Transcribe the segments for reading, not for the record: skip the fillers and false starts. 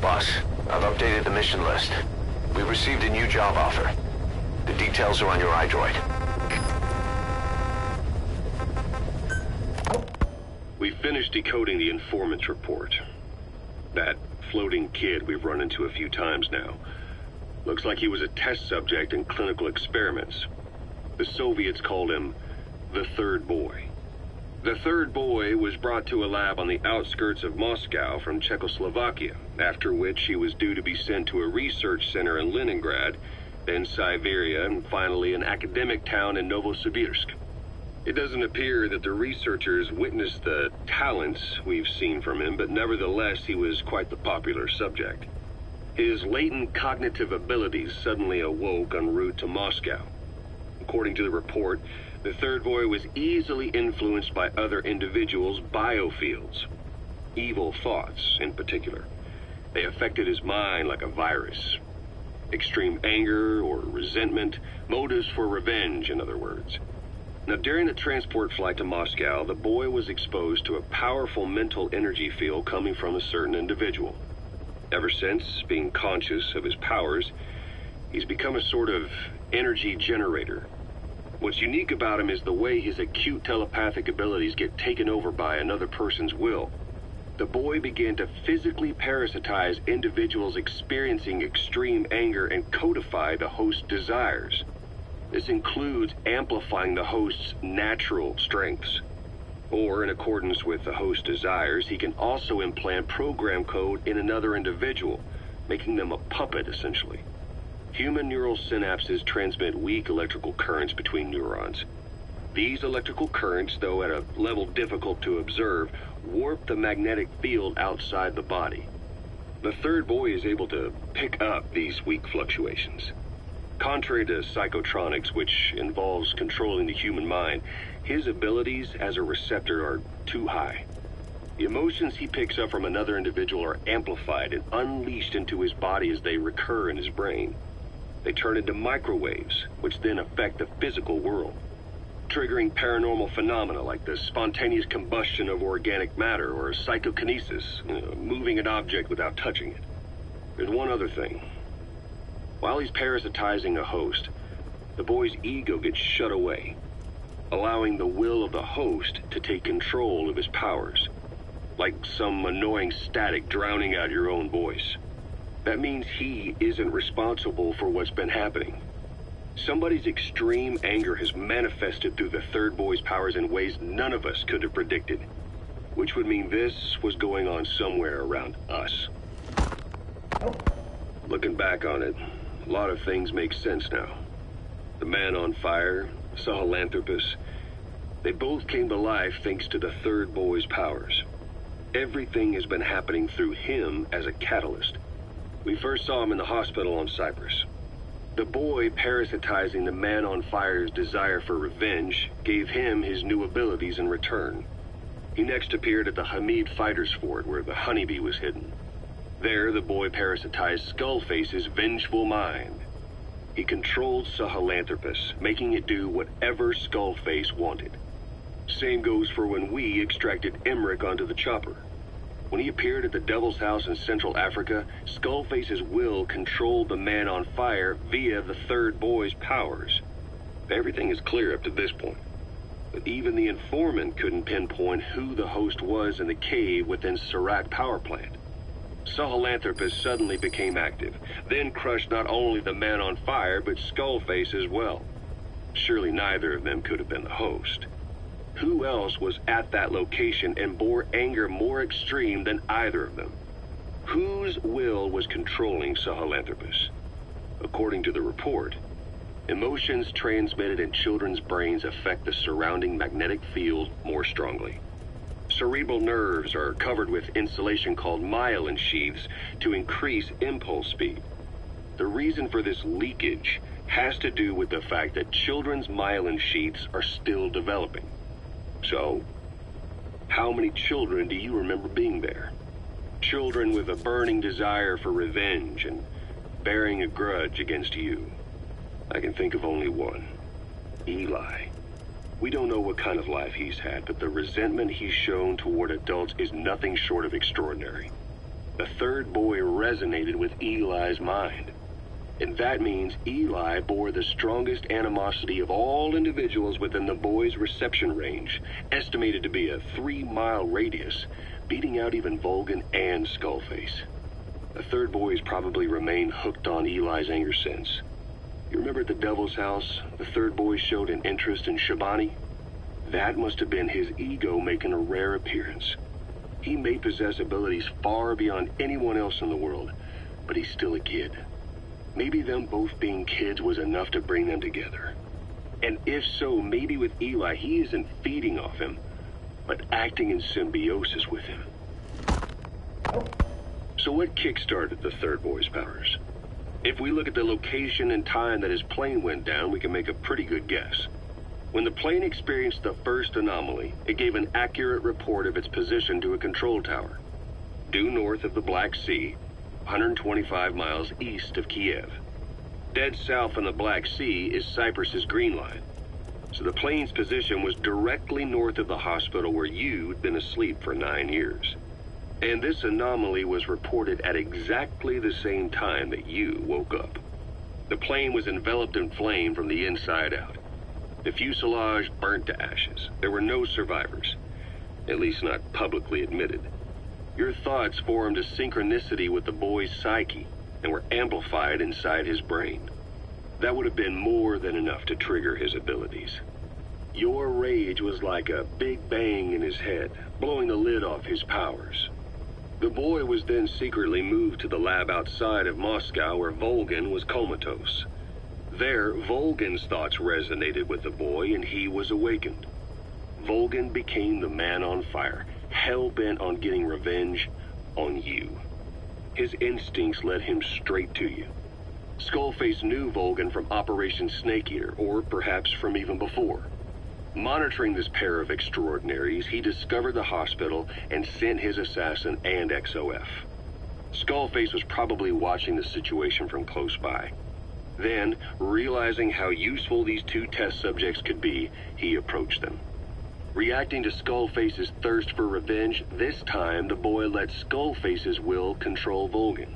Boss, I've updated the mission list. We received a new job offer. The details are on your iDroid. We finished decoding the informant's report. That floating kid we've run into a few times now. Looks like he was a test subject in clinical experiments. The Soviets called him the Third Boy. The Third Boy was brought to a lab on the outskirts of Moscow from Czechoslovakia, after which he was due to be sent to a research center in Leningrad, then Siberia, and finally an academic town in Novosibirsk. It doesn't appear that the researchers witnessed the talents we've seen from him, but nevertheless he was quite the popular subject. His latent cognitive abilities suddenly awoke en route to Moscow. According to the report, the Third Boy was easily influenced by other individuals' biofields. Evil thoughts, in particular. They affected his mind like a virus. Extreme anger or resentment, motives for revenge, in other words. Now, during the transport flight to Moscow, the boy was exposed to a powerful mental energy field coming from a certain individual. Ever since, being conscious of his powers, he's become a sort of energy generator. What's unique about him is the way his acute telepathic abilities get taken over by another person's will. The boy began to physically parasitize individuals experiencing extreme anger and codify the host's desires. This includes amplifying the host's natural strengths. Or, in accordance with the host's desires, he can also implant program code in another individual, making them a puppet, essentially. Human neural synapses transmit weak electrical currents between neurons. These electrical currents, though at a level difficult to observe, warp the magnetic field outside the body. The Third Boy is able to pick up these weak fluctuations. Contrary to psychotronics, which involves controlling the human mind, his abilities as a receptor are too high. The emotions he picks up from another individual are amplified and unleashed into his body as they recur in his brain. They turn into microwaves, which then affect the physical world, triggering paranormal phenomena like the spontaneous combustion of organic matter or psychokinesis, moving an object without touching it. There's one other thing. While he's parasitizing a host, the boy's ego gets shut away, allowing the will of the host to take control of his powers, like some annoying static drowning out your own voice. That means he isn't responsible for what's been happening. Somebody's extreme anger has manifested through the Third Boy's powers in ways none of us could have predicted, which would mean this was going on somewhere around us. Looking back on it, a lot of things make sense now. The man on fire, Sahelanthropus, they both came to life thanks to the Third Boy's powers. Everything has been happening through him as a catalyst. We first saw him in the hospital on Cyprus. The boy parasitizing the man on fire's desire for revenge gave him his new abilities in return. He next appeared at the Hamid Fighters Fort where the honeybee was hidden. There, the boy parasitized Skullface's vengeful mind. He controlled Sahelanthropus, making it do whatever Skullface wanted. Same goes for when we extracted Emmerich onto the chopper. When he appeared at the Devil's House in Central Africa, Skullface's will controlled the man on fire via the Third Boy's powers. Everything is clear up to this point. But even the informant couldn't pinpoint who the host was in the cave within Serac power plant. Sahelanthropus suddenly became active, then crushed not only the man on fire, but Skullface as well. Surely neither of them could have been the host. Who else was at that location and bore anger more extreme than either of them? Whose will was controlling Sahelanthropus? According to the report, emotions transmitted in children's brains affect the surrounding magnetic field more strongly. Cerebral nerves are covered with insulation called myelin sheaths to increase impulse speed. The reason for this leakage has to do with the fact that children's myelin sheaths are still developing. So, how many children do you remember being there? Children with a burning desire for revenge and bearing a grudge against you. I can think of only one. Eli. We don't know what kind of life he's had, but the resentment he's shown toward adults is nothing short of extraordinary. The third boy resonated with Eli's mind. And that means Eli bore the strongest animosity of all individuals within the boy's reception range, estimated to be a 3-mile radius, beating out even Vulcan and Skullface. The third boy has probably remained hooked on Eli's anger since. You remember at the Devil's House, the third boy showed an interest in Shabani? That must have been his ego making a rare appearance. He may possess abilities far beyond anyone else in the world, but he's still a kid. Maybe them both being kids was enough to bring them together. And if so, maybe with Eli, he isn't feeding off him, but acting in symbiosis with him. So what kickstarted the third boy's powers? If we look at the location and time that his plane went down, we can make a pretty good guess. When the plane experienced the first anomaly, it gave an accurate report of its position to a control tower, due north of the Black Sea, 125 miles east of Kiev. Dead south on the Black Sea is Cyprus's Green Line. So the plane's position was directly north of the hospital where you'd been asleep for 9 years. And this anomaly was reported at exactly the same time that you woke up. The plane was enveloped in flame from the inside out. The fuselage burnt to ashes. There were no survivors, at least not publicly admitted. Your thoughts formed a synchronicity with the boy's psyche and were amplified inside his brain. That would have been more than enough to trigger his abilities. Your rage was like a big bang in his head, blowing the lid off his powers. The boy was then secretly moved to the lab outside of Moscow where Volgan was comatose. There, Volgan's thoughts resonated with the boy and he was awakened. Volgan became the man on fire, hell-bent on getting revenge on you. His instincts led him straight to you. Skullface knew Volgan from Operation Snake Eater, or perhaps from even before. Monitoring this pair of extraordinaries, he discovered the hospital and sent his assassin and XOF. Skullface was probably watching the situation from close by. Then, realizing how useful these two test subjects could be, he approached them. Reacting to Skullface's thirst for revenge, this time the boy let Skullface's will control Volgan.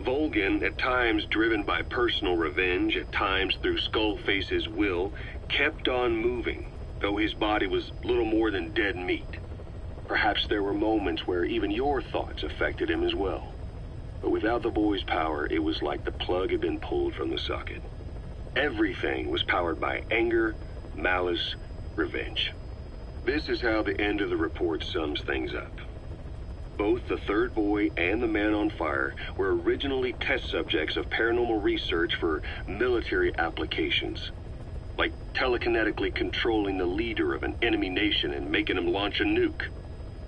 Volgan, at times driven by personal revenge, at times through Skullface's will, kept on moving, though his body was little more than dead meat. Perhaps there were moments where even your thoughts affected him as well. But without the boy's power, it was like the plug had been pulled from the socket. Everything was powered by anger, malice, revenge. This is how the end of the report sums things up. Both the third boy and the man on fire were originally test subjects of paranormal research for military applications, like telekinetically controlling the leader of an enemy nation and making him launch a nuke,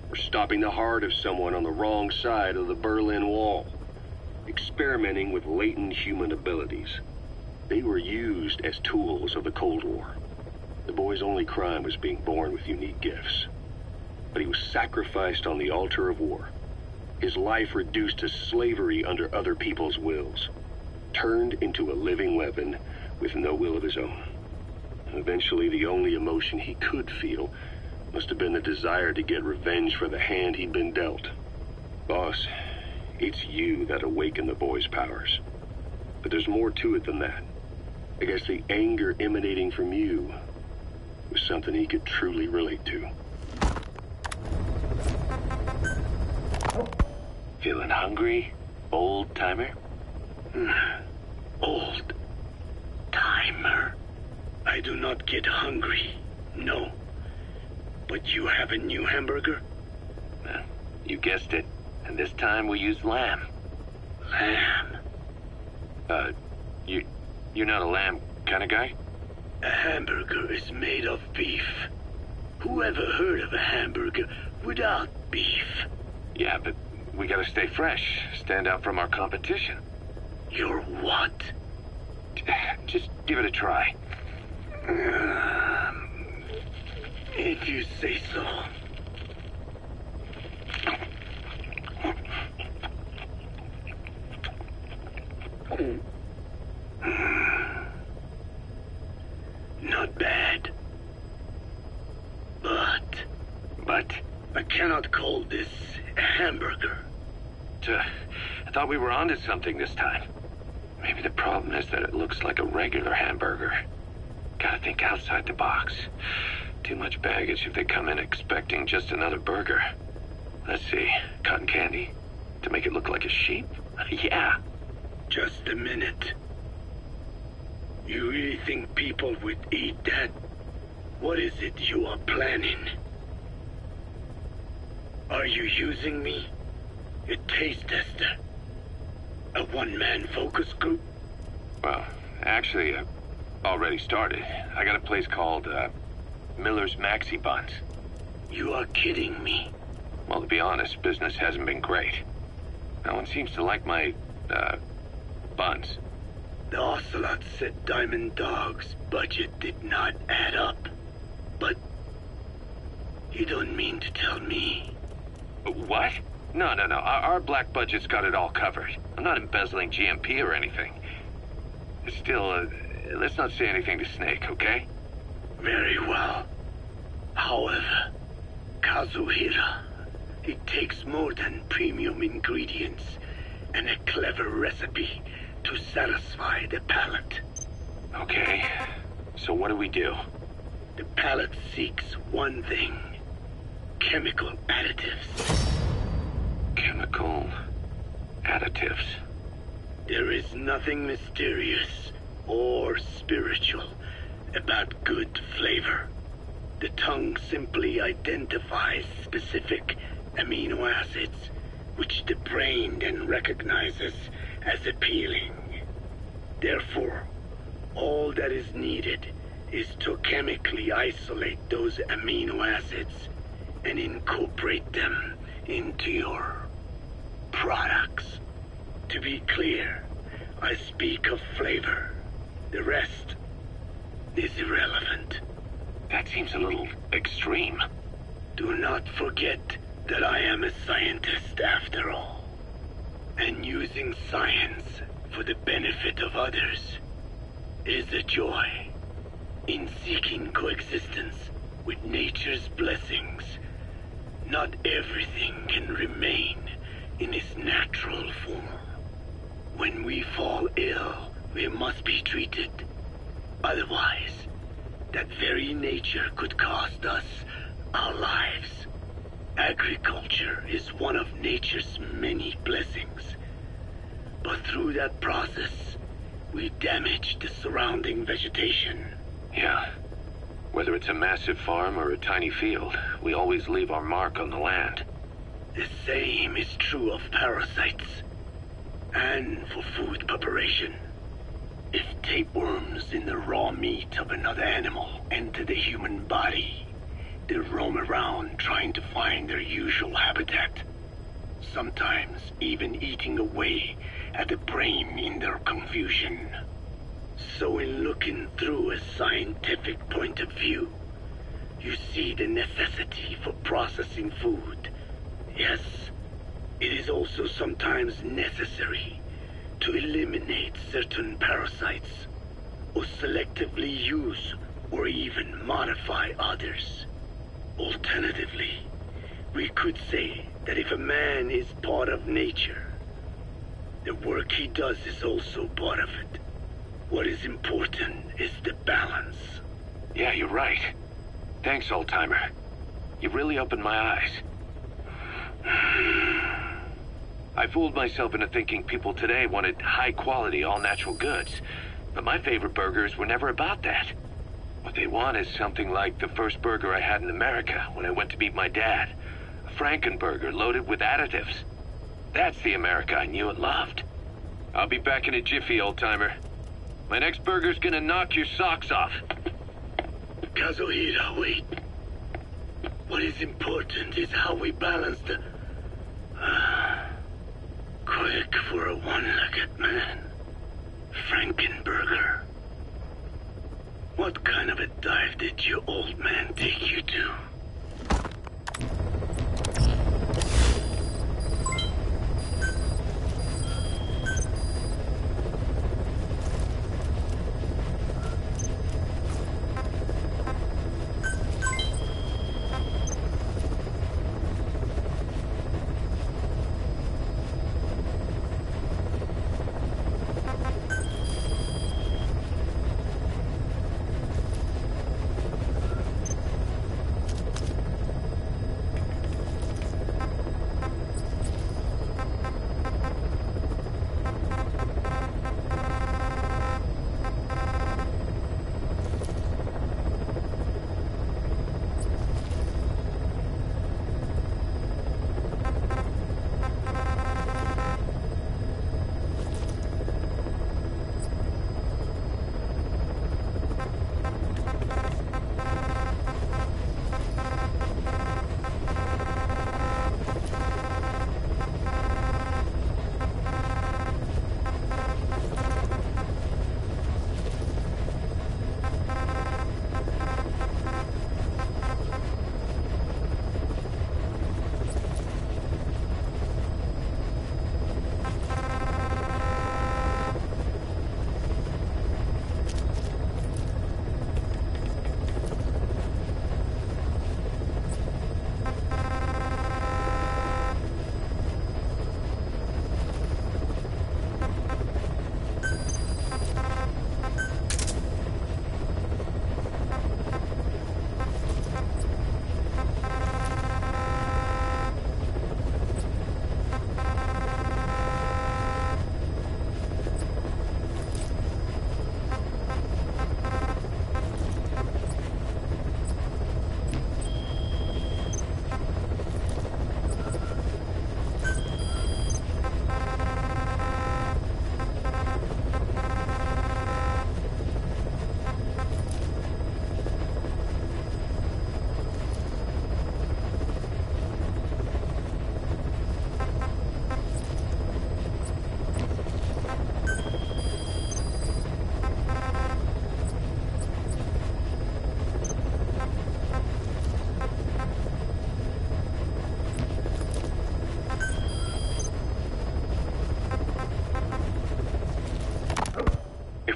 or stopping the heart of someone on the wrong side of the Berlin Wall, experimenting with latent human abilities. They were used as tools of the Cold War. The boy's only crime was being born with unique gifts. But he was sacrificed on the altar of war. His life reduced to slavery under other people's wills. Turned into a living weapon with no will of his own. Eventually, the only emotion he could feel must have been the desire to get revenge for the hand he'd been dealt. Boss, it's you that awakened the boy's powers. But there's more to it than that. I guess the anger emanating from you was something he could truly relate to. Feeling hungry, old timer? Old timer. I do not get hungry, no. But you have a new hamburger? You guessed it. And this time we used lamb. Lamb? You're not a lamb kind of guy? A hamburger is made of beef. Who ever heard of a hamburger without beef? Yeah, but we gotta stay fresh, stand out from our competition. You're what? Just give it a try. If you say so. Not bad. But But? I cannot call this a hamburger. I thought we were onto something this time. Maybe the problem is that it looks like a regular hamburger. Gotta think outside the box. Too much baggage if they come in expecting just another burger. Let's see, cotton candy? To make it look like a sheep? Yeah. Just a minute. You really think people would eat that? What is it you are planning? Are you using me? A taste tester? A one-man focus group? Well, actually, I've already started. I got a place called, Miller's Maxi Buns. You are kidding me. Well, to be honest, business hasn't been great. No one seems to like my, buns. The Ocelot said Diamond Dog's budget did not add up. But you don't mean to tell me. What? No. Our black budget's got it all covered. I'm not embezzling GMP or anything. Still, let's not say anything to Snake, okay? Very well. However, Kazuhira, it takes more than premium ingredients and a clever recipe to satisfy the palate. Okay, so what do we do? The palate seeks one thing: chemical additives. Chemical additives. There is nothing mysterious or spiritual about good flavor. The tongue simply identifies specific amino acids, which the brain then recognizes as appealing. Therefore, all that is needed is to chemically isolate those amino acids and incorporate them into your products. To be clear, I speak of flavor. The rest is irrelevant. That seems a little extreme. Do not forget that I am a scientist after all. And using science for the benefit of others is a joy. In seeking coexistence with nature's blessings, not everything can remain in its natural form. When we fall ill, we must be treated. Otherwise, that very nature could cost us our lives. Agriculture is one of nature's many blessings. But through that process, we damage the surrounding vegetation. Yeah. Whether it's a massive farm or a tiny field, we always leave our mark on the land. The same is true of parasites. And for food preparation. If tapeworms in the raw meat of another animal enter the human body, they roam around trying to find their usual habitat. Sometimes even eating away at the brain in their confusion. So in looking through a scientific point of view, you see the necessity for processing food. Yes, it is also sometimes necessary to eliminate certain parasites, or selectively use or even modify others. Alternatively, we could say that if a man is part of nature, the work he does is also part of it. What is important is the balance. Yeah, you're right. Thanks, old-timer. You really opened my eyes. I fooled myself into thinking people today wanted high-quality, all-natural goods. But my favorite burgers were never about that. What they want is something like the first burger I had in America when I went to meet my dad. A Frankenburger loaded with additives. That's the America I knew and loved. I'll be back in a jiffy, old-timer. My next burger's gonna knock your socks off. Kazuhira, wait. What is important is how we balance the... quick for a one-legged man. Frankenburger. What kind of a dive did your old man take you to?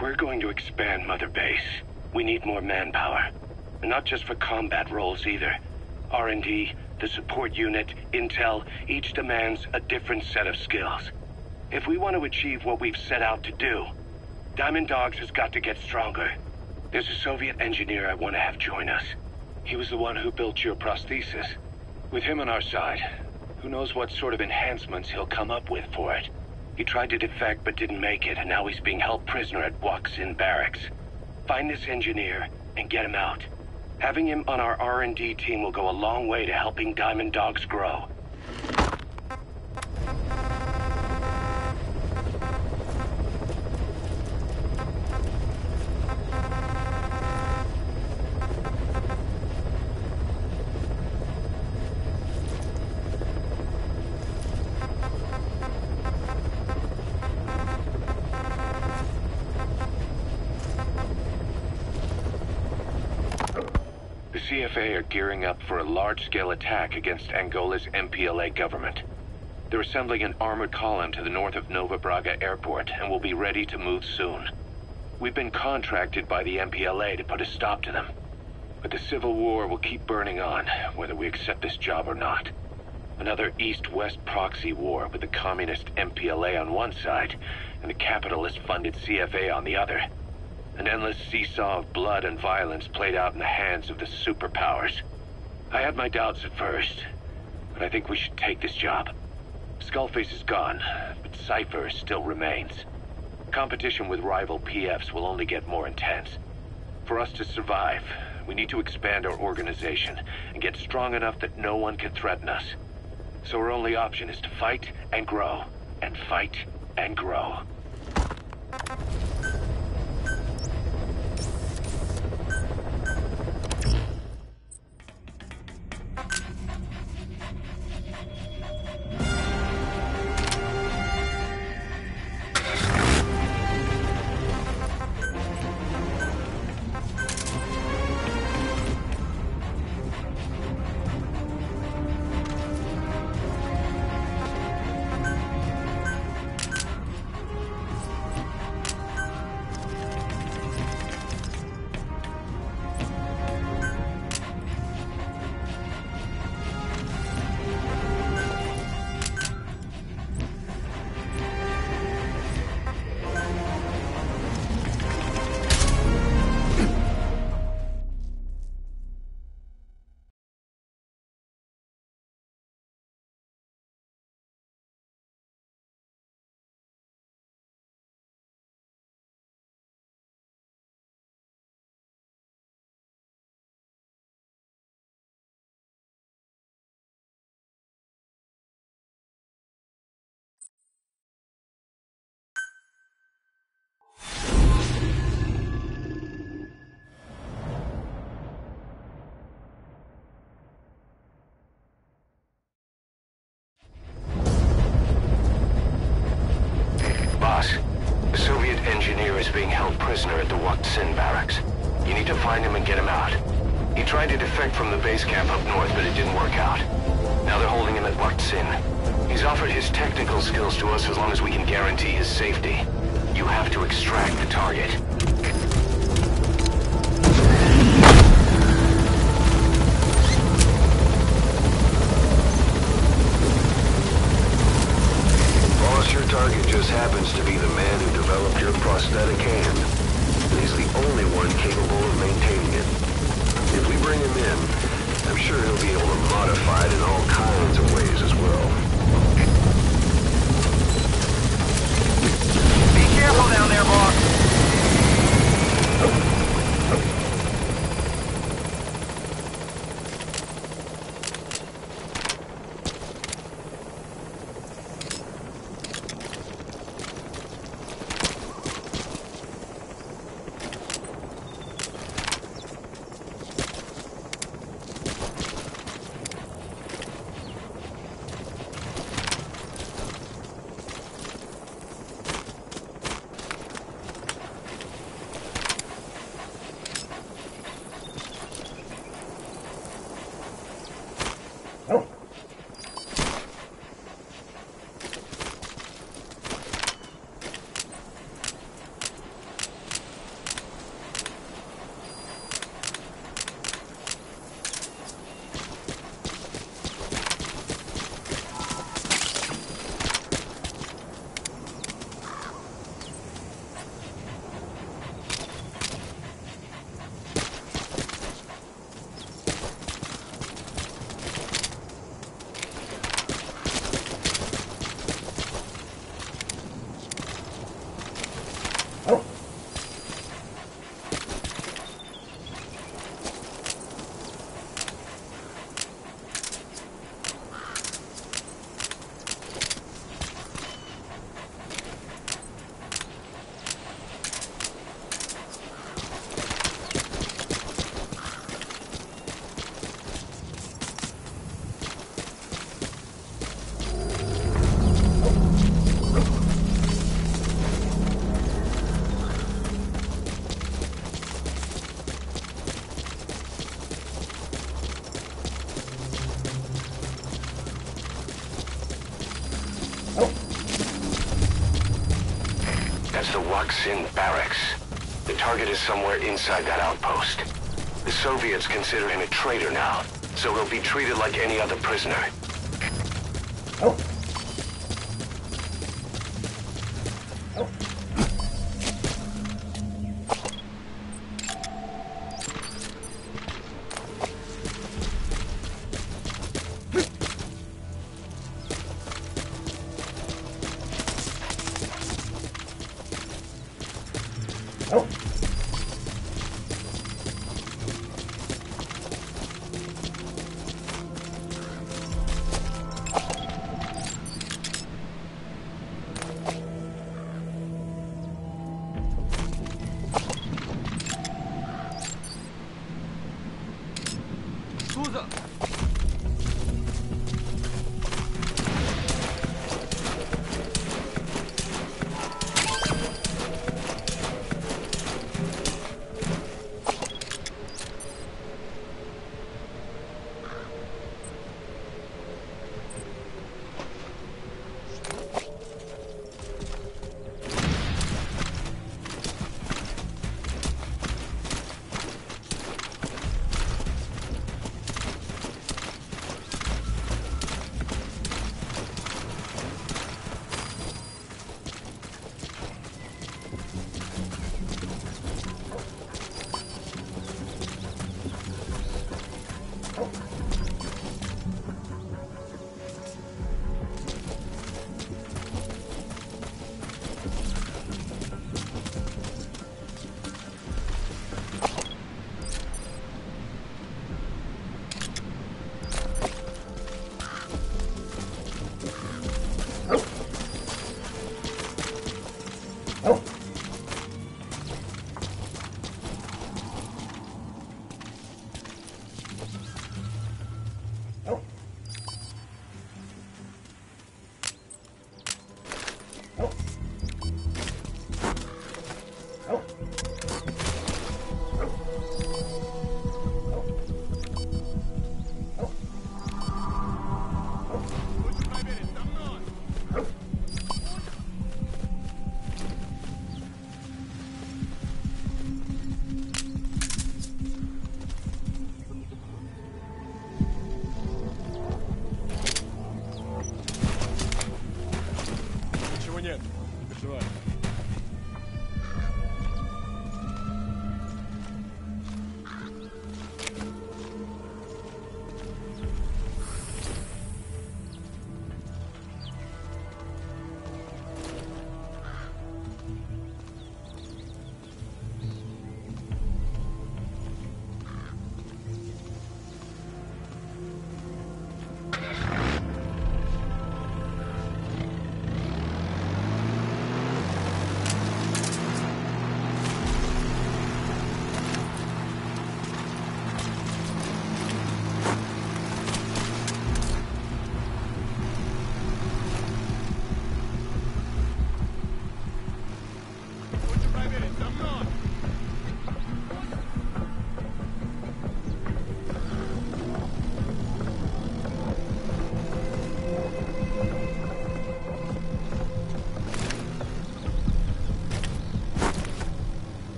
If we're going to expand Mother Base, we need more manpower. And not just for combat roles either. R&D, the support unit, intel, each demands a different set of skills. If we want to achieve what we've set out to do, Diamond Dogs has got to get stronger. There's a Soviet engineer I want to have join us. He was the one who built your prosthesis. With him on our side, who knows what sort of enhancements he'll come up with for it. He tried to defect but didn't make it, and now he's being held prisoner at Waksin Barracks. Find this engineer and get him out. Having him on our R&D team will go a long way to helping Diamond Dogs grow. The CFA are gearing up for a large-scale attack against Angola's MPLA government. They're assembling an armored column to the north of Nova Braga Airport and will be ready to move soon. We've been contracted by the MPLA to put a stop to them. But the civil war will keep burning on, whether we accept this job or not. Another East-West proxy war with the communist MPLA on one side and the capitalist-funded CFA on the other. An endless seesaw of blood and violence played out in the hands of the superpowers. I had my doubts at first, but I think we should take this job. Skullface is gone, but Cypher still remains. Competition with rival PFs will only get more intense. For us to survive, we need to expand our organization and get strong enough that no one can threaten us. So our only option is to fight and grow, and fight and grow. Boss, the Soviet engineer is being held prisoner at the Waksin Barracks. You need to find him and get him out. He tried to defect from the base camp up north, but it didn't work out. Now they're holding him at Waksin. He's offered his technical skills to us as long as we can guarantee his safety. You have to extract the target. Your target just happens to be the man who developed your prosthetic hand. He's the only one capable of maintaining it. If we bring him in, I'm sure he'll be able to modify it in all kinds of ways as well. Be careful down there, boss! That's the Waksin barracks. The target is somewhere inside that outpost. The Soviets consider him a traitor now, so he'll be treated like any other prisoner.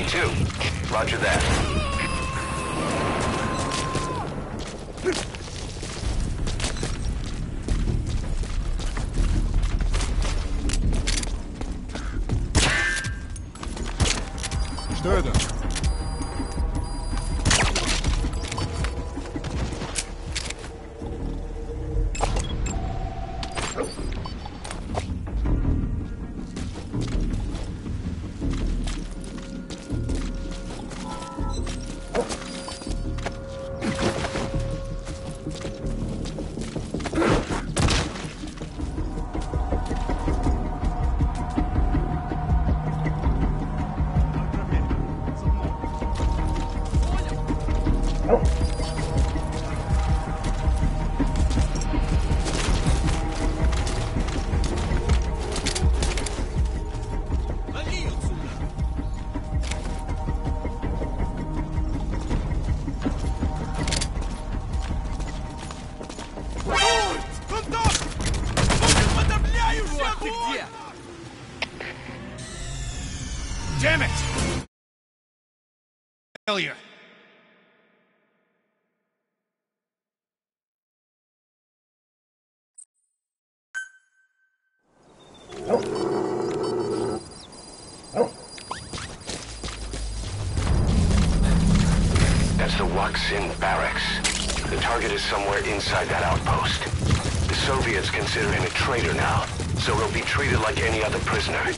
too. Roger that. Что это? Damn it! Failure. That's the Waksin barracks. The target is somewhere inside that outpost. The Soviets consider him a traitor now, so he'll be treated like any other prisoner.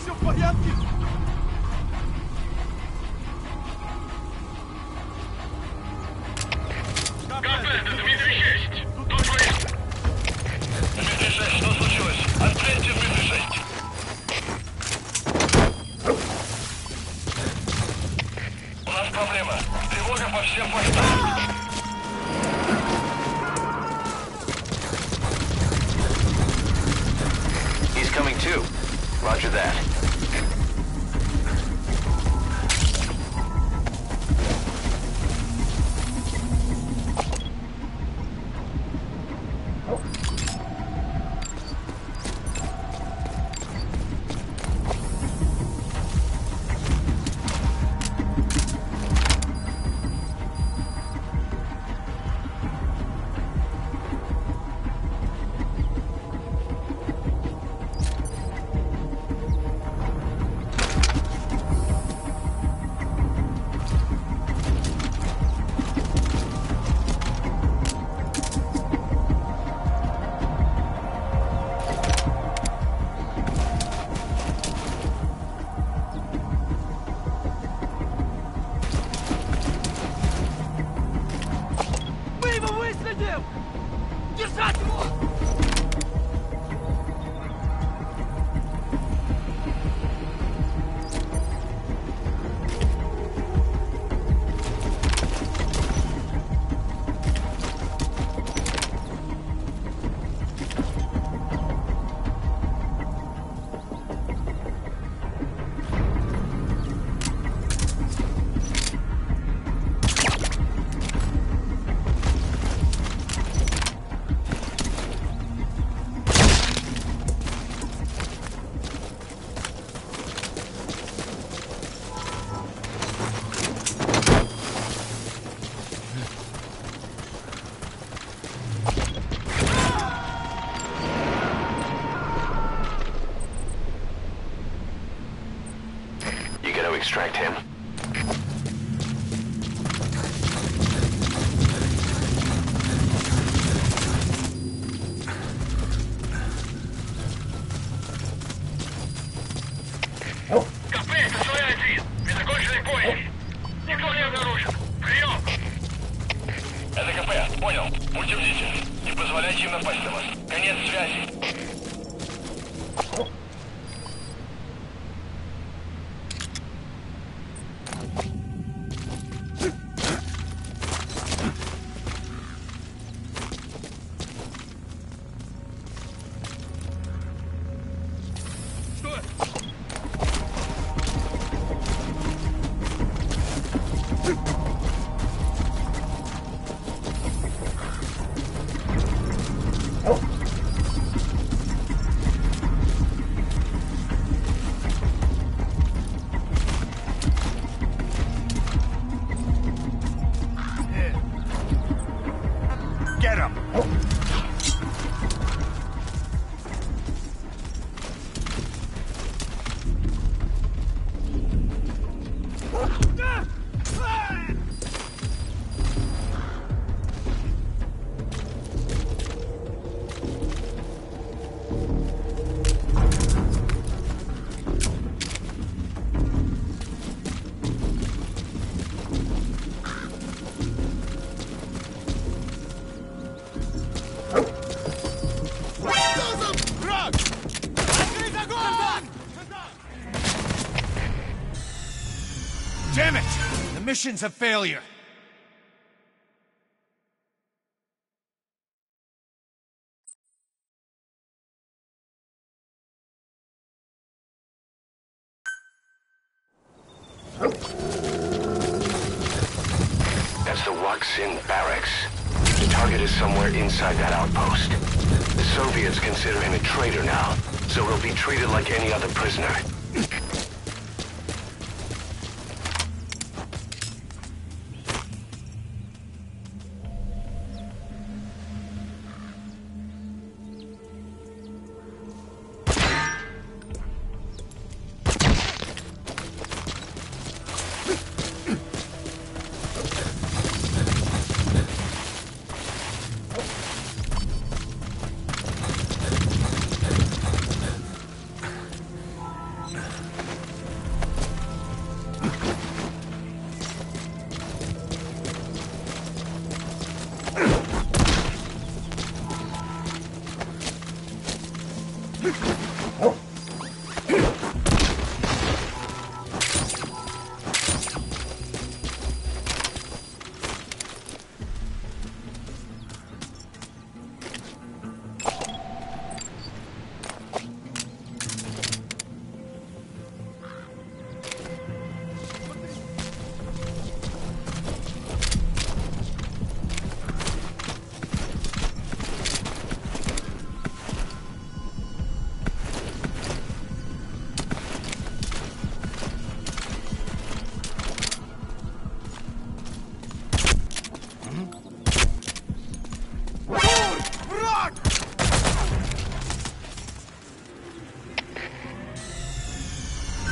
Все в порядке? Кафе, Дмитрий 6. Тут происходит. Дмитрий 6, что случилось? Ответьте, Дмитрий 6. У нас проблема. Тревога по всем постам. He's coming too. Roger that. Держать его! сопротивление. Не позволяйте им напасть на вас. Конец связи. Get him! Damn it! The mission's a failure. That's the Waksin barracks. The target is somewhere inside that outpost. The Soviets consider him a traitor now, so he'll be treated like any other prisoner.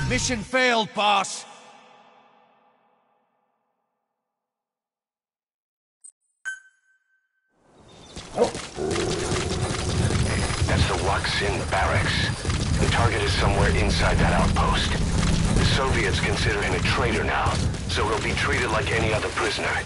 Mission failed, boss. That's the Waksin barracks. The target is somewhere inside that outpost. The Soviets consider him a traitor now, so he'll be treated like any other prisoner.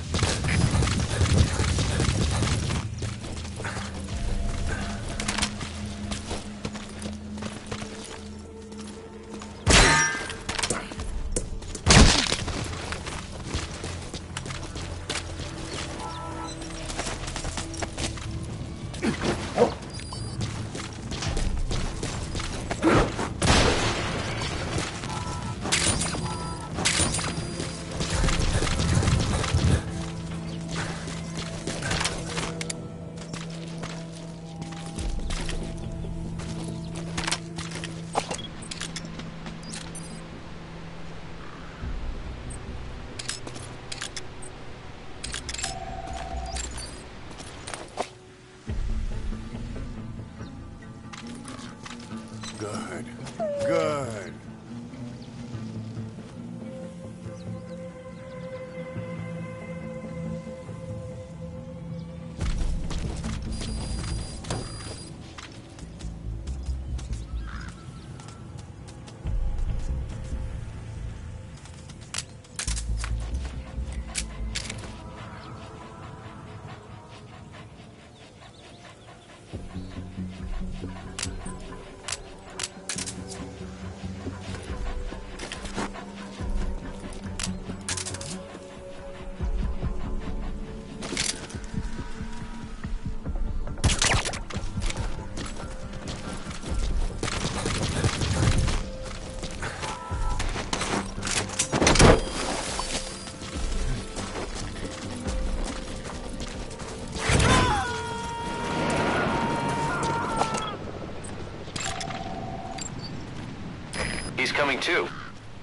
incoming too.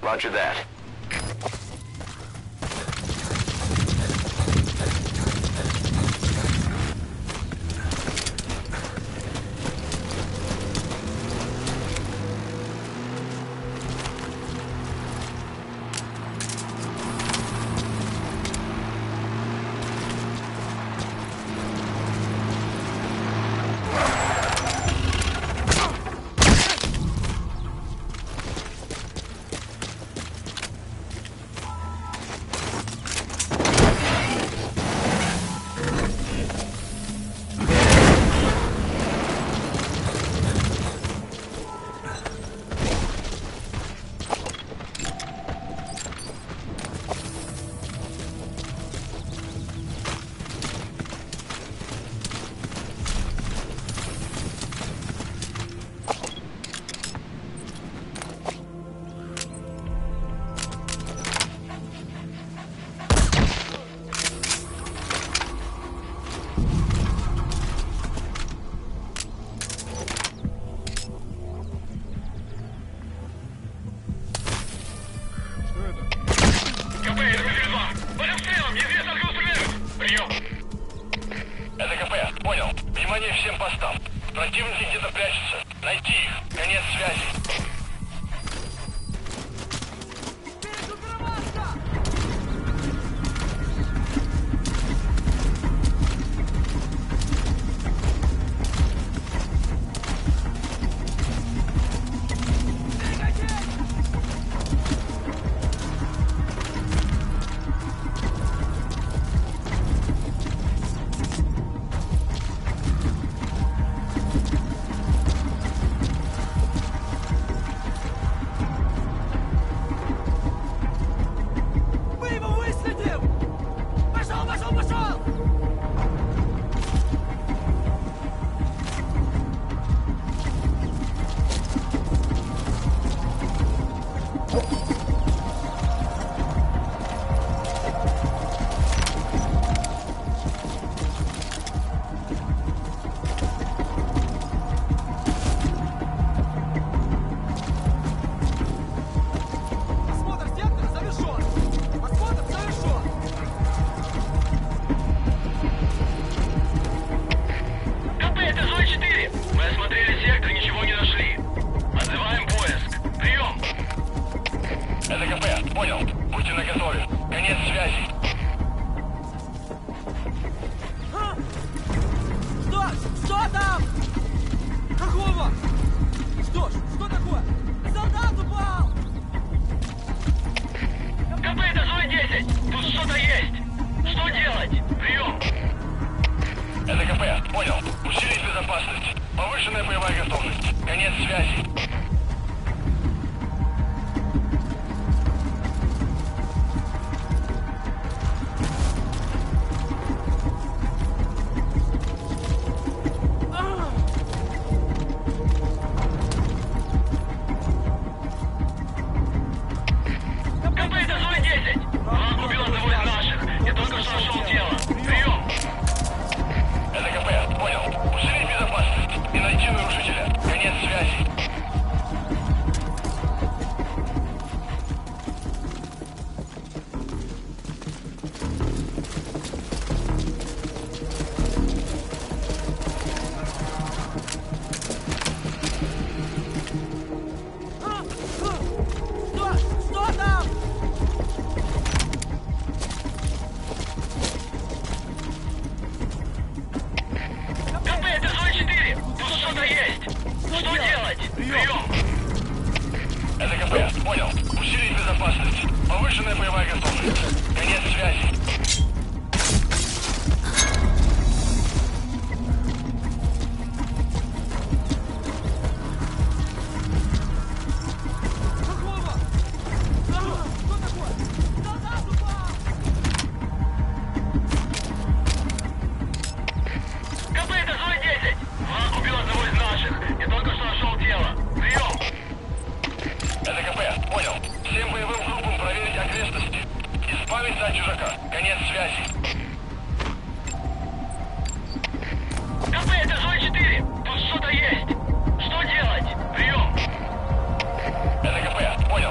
Roger that. Противники где-то прячутся. Найти их. Конец связи. Понял.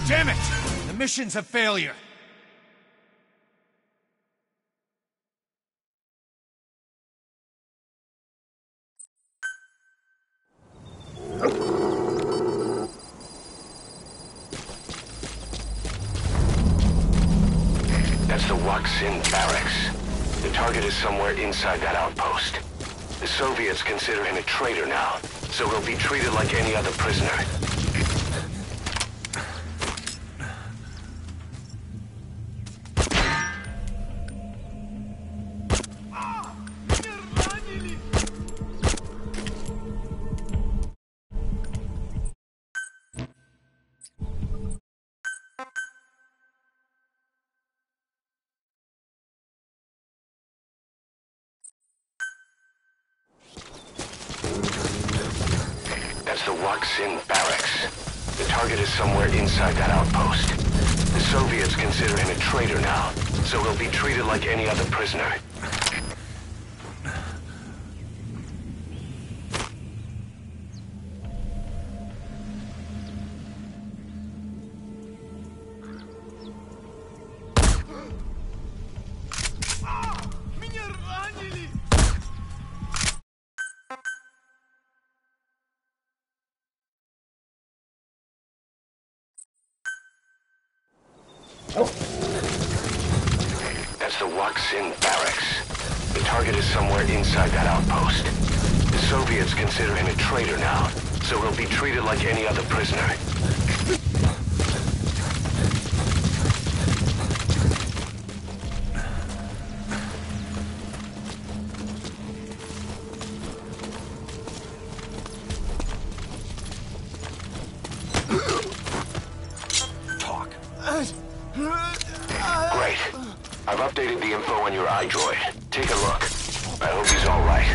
Damn it! The mission's a failure. That's the Waksin barracks. The target is somewhere inside that outpost. The Soviets consider him a traitor now, so he'll be treated like any other prisoner. That's the Waksin barracks. The target is somewhere inside that outpost. The Soviets consider him a traitor now, so he'll be treated like any other prisoner. That's the Waksin barracks. The target is somewhere inside that outpost. The Soviets consider him a traitor now, so he'll be treated like any other prisoner. Talk. Great. I've updated the info on your iDroid. Take a look. I hope he's all right.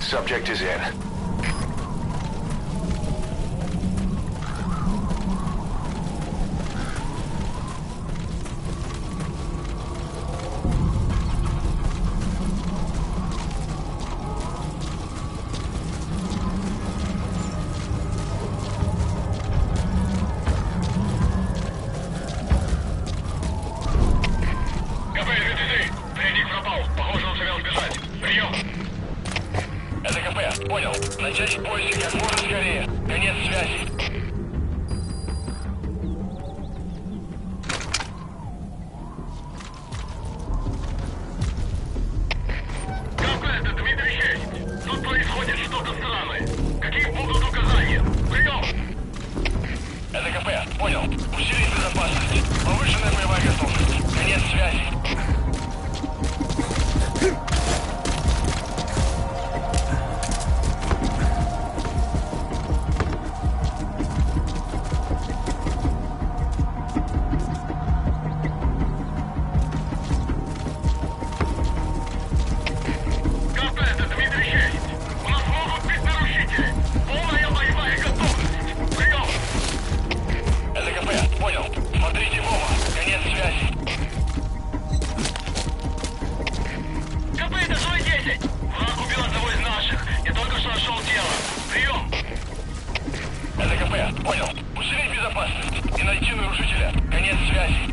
Subject is in. КП-33. Пленник пропал. Похоже, он сумел сбежать. Прием. Бойся как можно скорее. Конец связи. Какая-то Дмитрий-6. Тут происходит что-то странное. Какие будут указания? Прием! Это КП. Понял. Усилить безопасность. Повышенная боевая готовность. Конец связи. Понял. Усилить безопасность и найти нарушителя. Конец связи.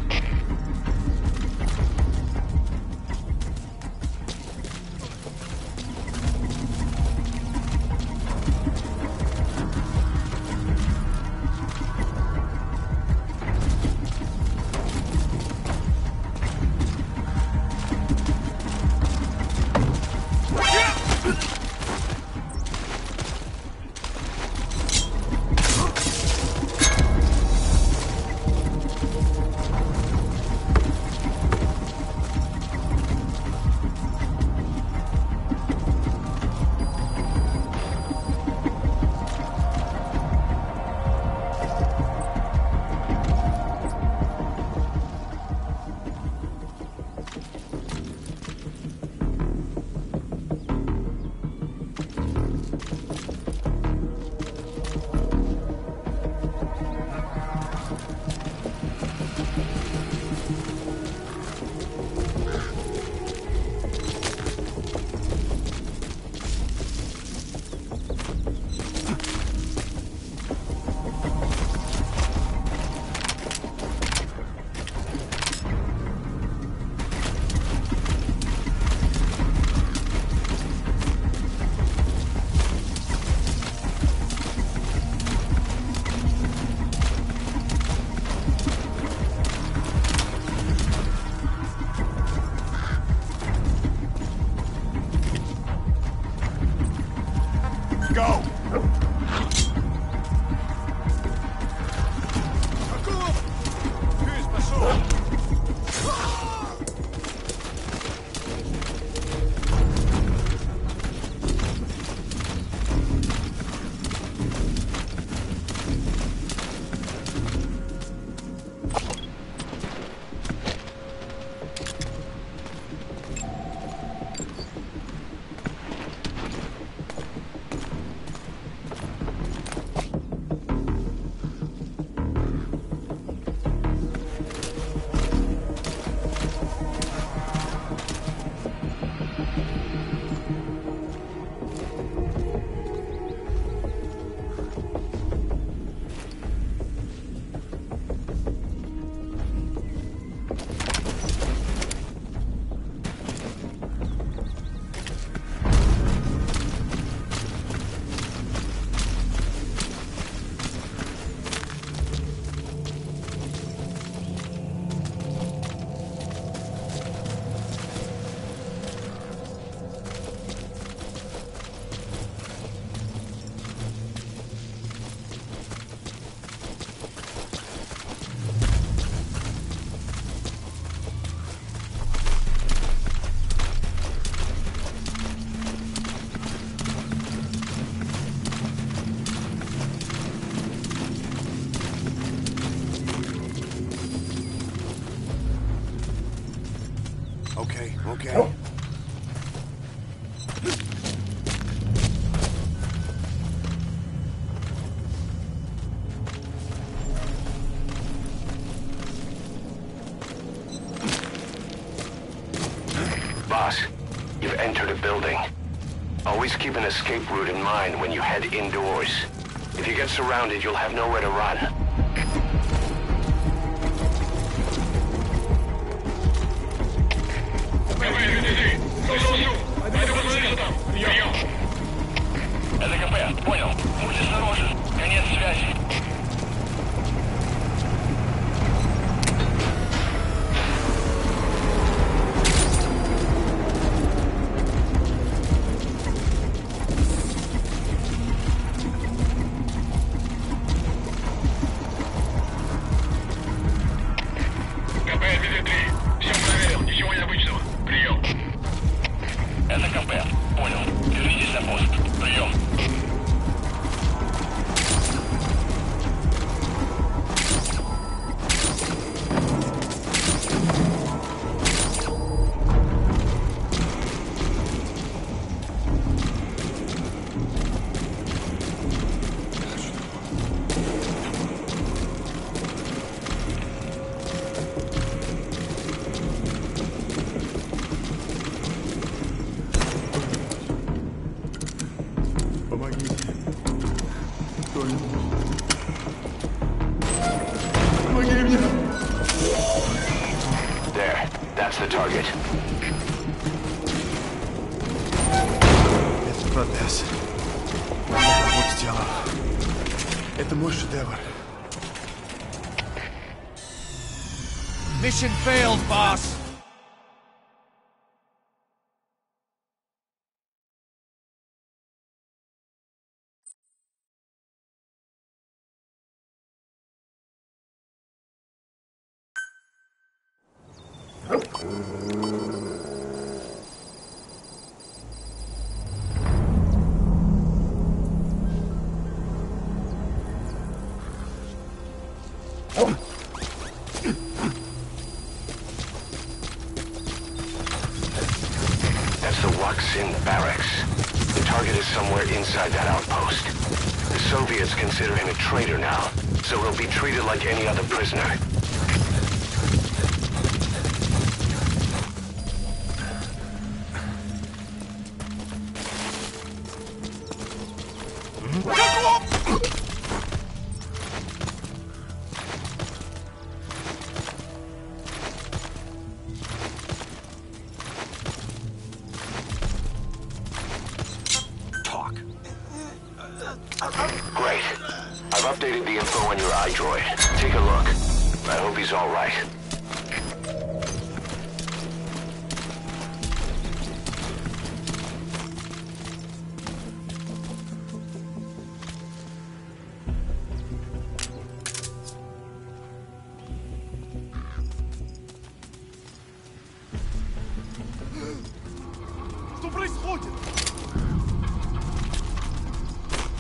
Go! Okay. Boss, you've entered a building. Always keep an escape route in mind when you head indoors. If you get surrounded, you'll have nowhere to run. Это КП, понял. Будьте осторожны. Конец связи. Это КП. Понял. Вернитесь на пост. Прием. There. That's the target. Это протез. Вот сделал. Это мой шедевр. Mission failed, boss. That's the Waksin barracks. The target is somewhere inside that outpost. The Soviets consider him a traitor now, so he'll be treated like any other prisoner. Great. I've updated the info on your iDroid. Take a look. I hope he's all right. Что происходит?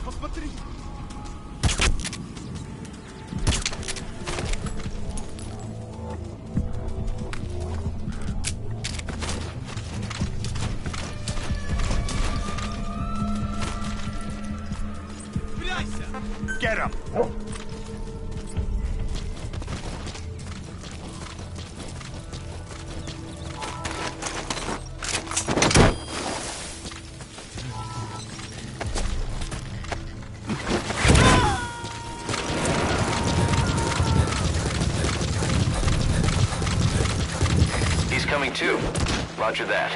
Посмотри. Get him! He's coming too. Roger that.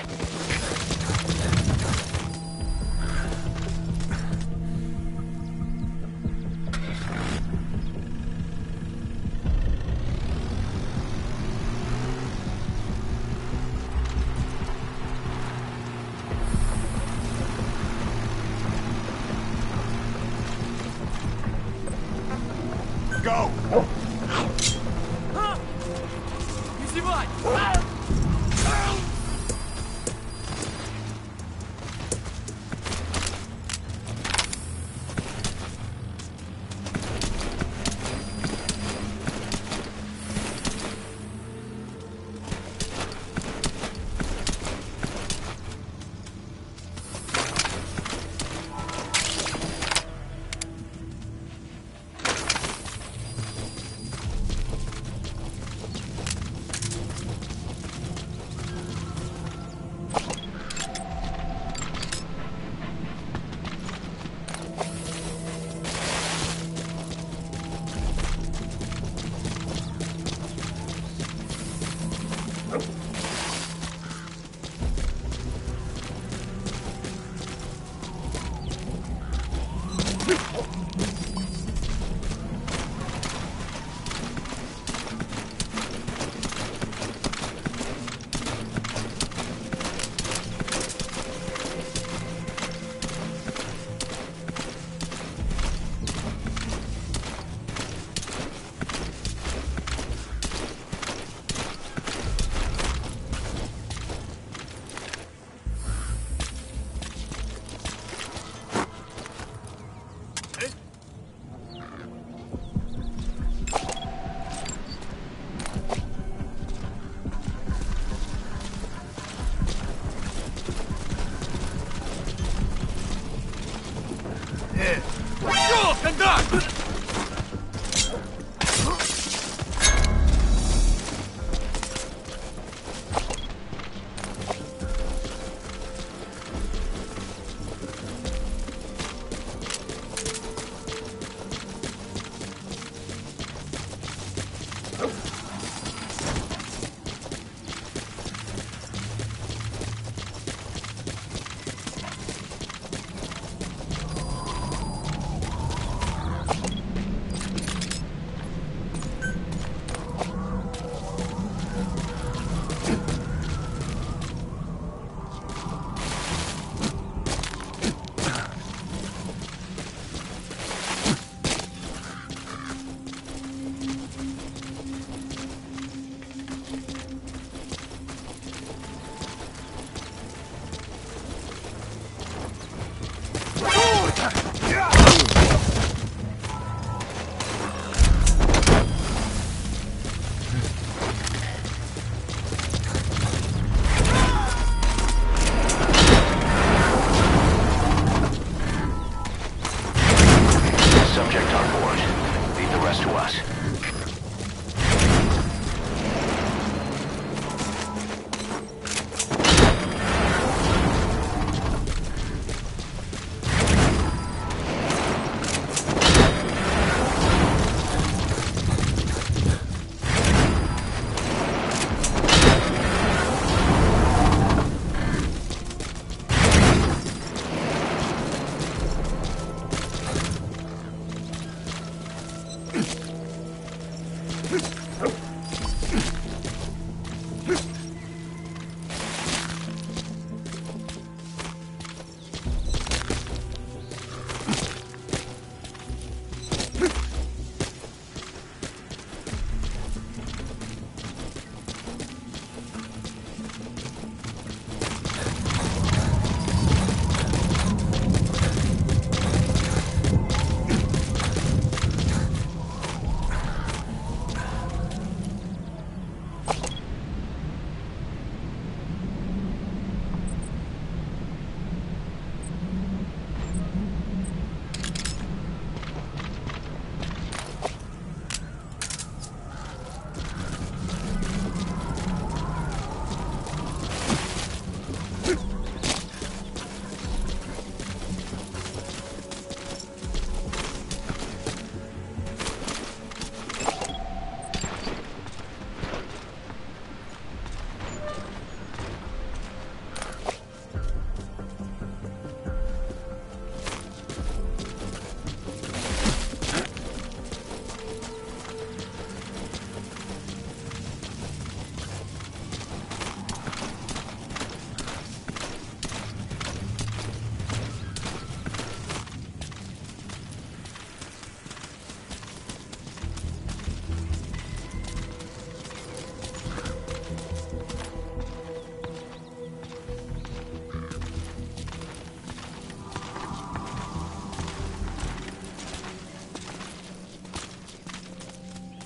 Go! Не зевай!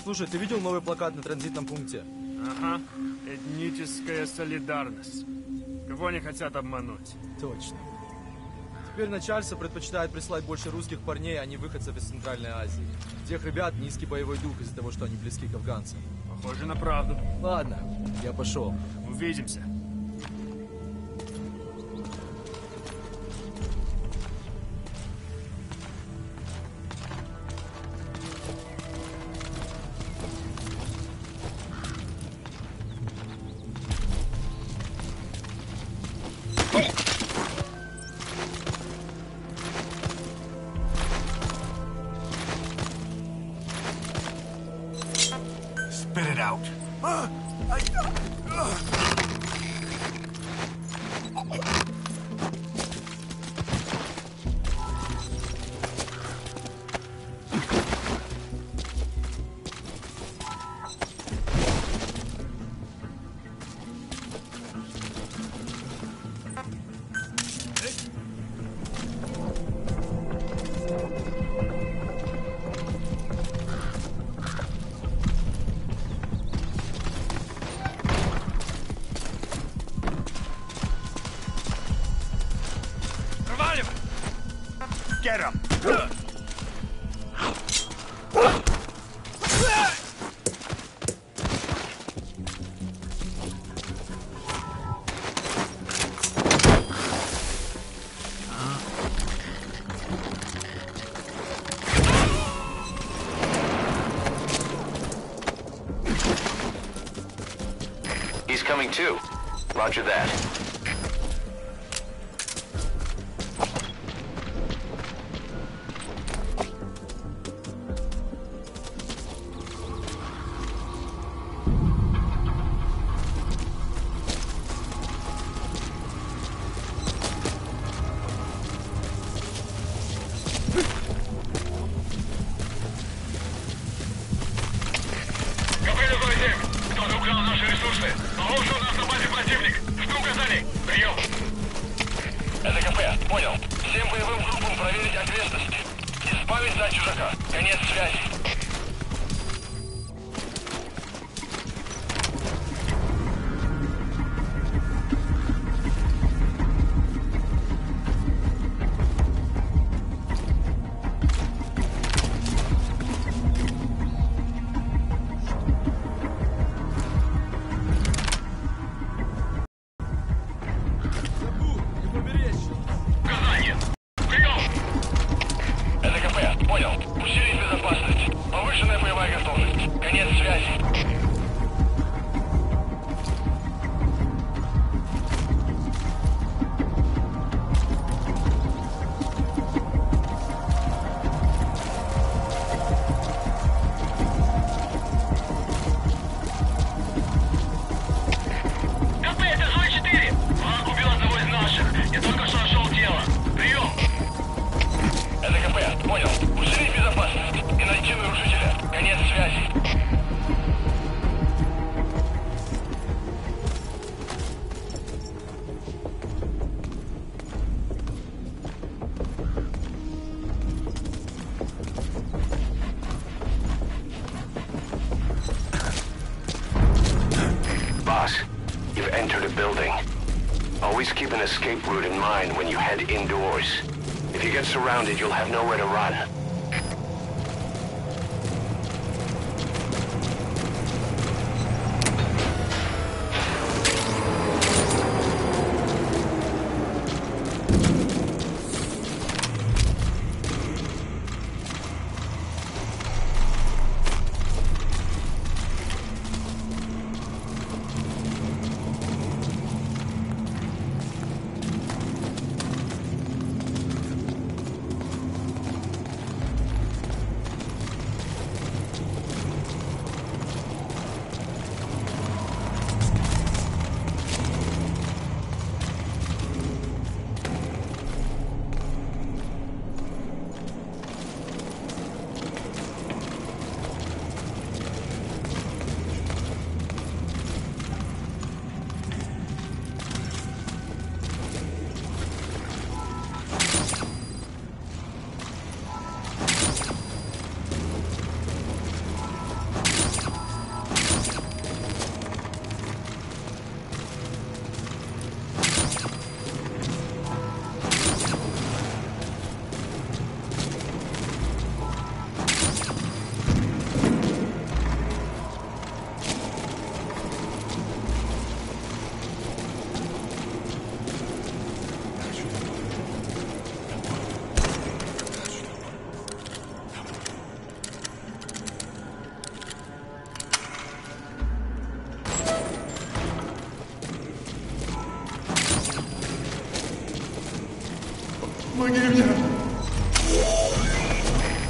Слушай, ты видел новый плакат на транзитном пункте? Ага. Этническая солидарность. Кого они хотят обмануть? Точно. Теперь начальство предпочитает прислать больше русских парней, а не выходцев из Центральной Азии. У тех ребят низкий боевой дух из-за того, что они близки к афганцам. Похоже на правду. Ладно, я пошел. Увидимся. Spit it out. coming too. Roger that. Это КП, понял. Всем боевым группам проверить ответственность. Избавить за чужака. Конец связи. You've entered a building. Always keep an escape route in mind when you head indoors. If you get surrounded, you'll have nowhere to run.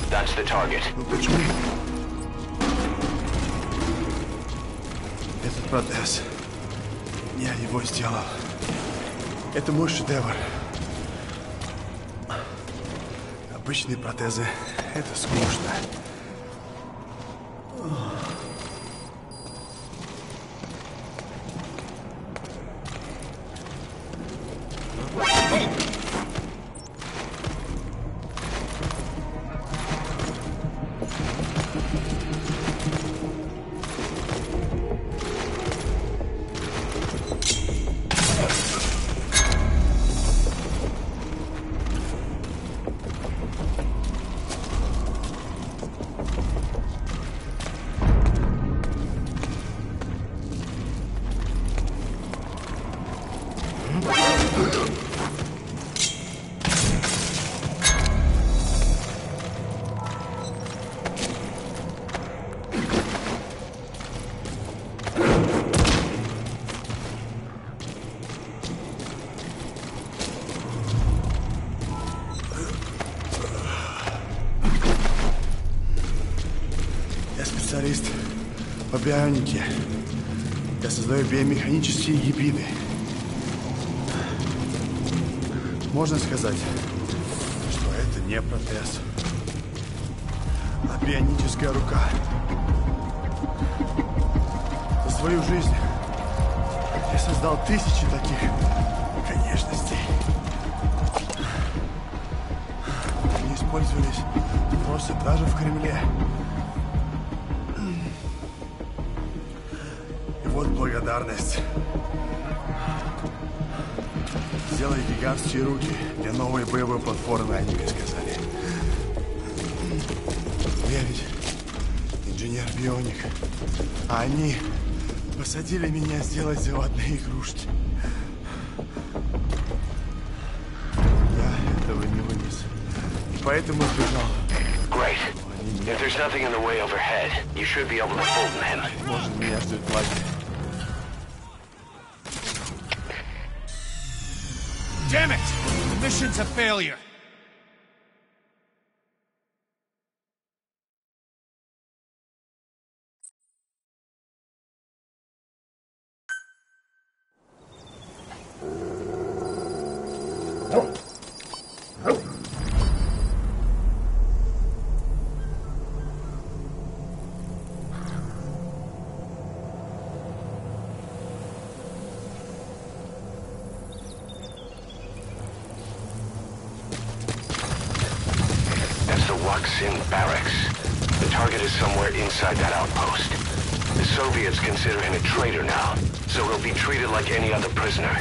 That's the target. Ну почему? Этот протез. Я его сделал. Это мой шедевр. Обычные протезы — это скучно. Я специалист по бионике. Я создаю биомеханические гибриды. Можно сказать, что это не протез, а бионическая рука. За свою жизнь я создал тысячи таких конечностей. Они использовались просто даже в Кремле. И вот благодарность. Сделай гигантские руки для новой боевой платформы, они мне сказали. Я ведь инженер-бионик. А они посадили меня сделать заводные игрушки. Я этого не вынес. И поэтому сбежал. Great. If there's nothing in the way overhead, you should be able to fold them. Может, меня ждет лагерь. Damn it! The mission's a failure. Barracks. The target is somewhere inside that outpost. The Soviets consider him a traitor now, so he'll be treated like any other prisoner.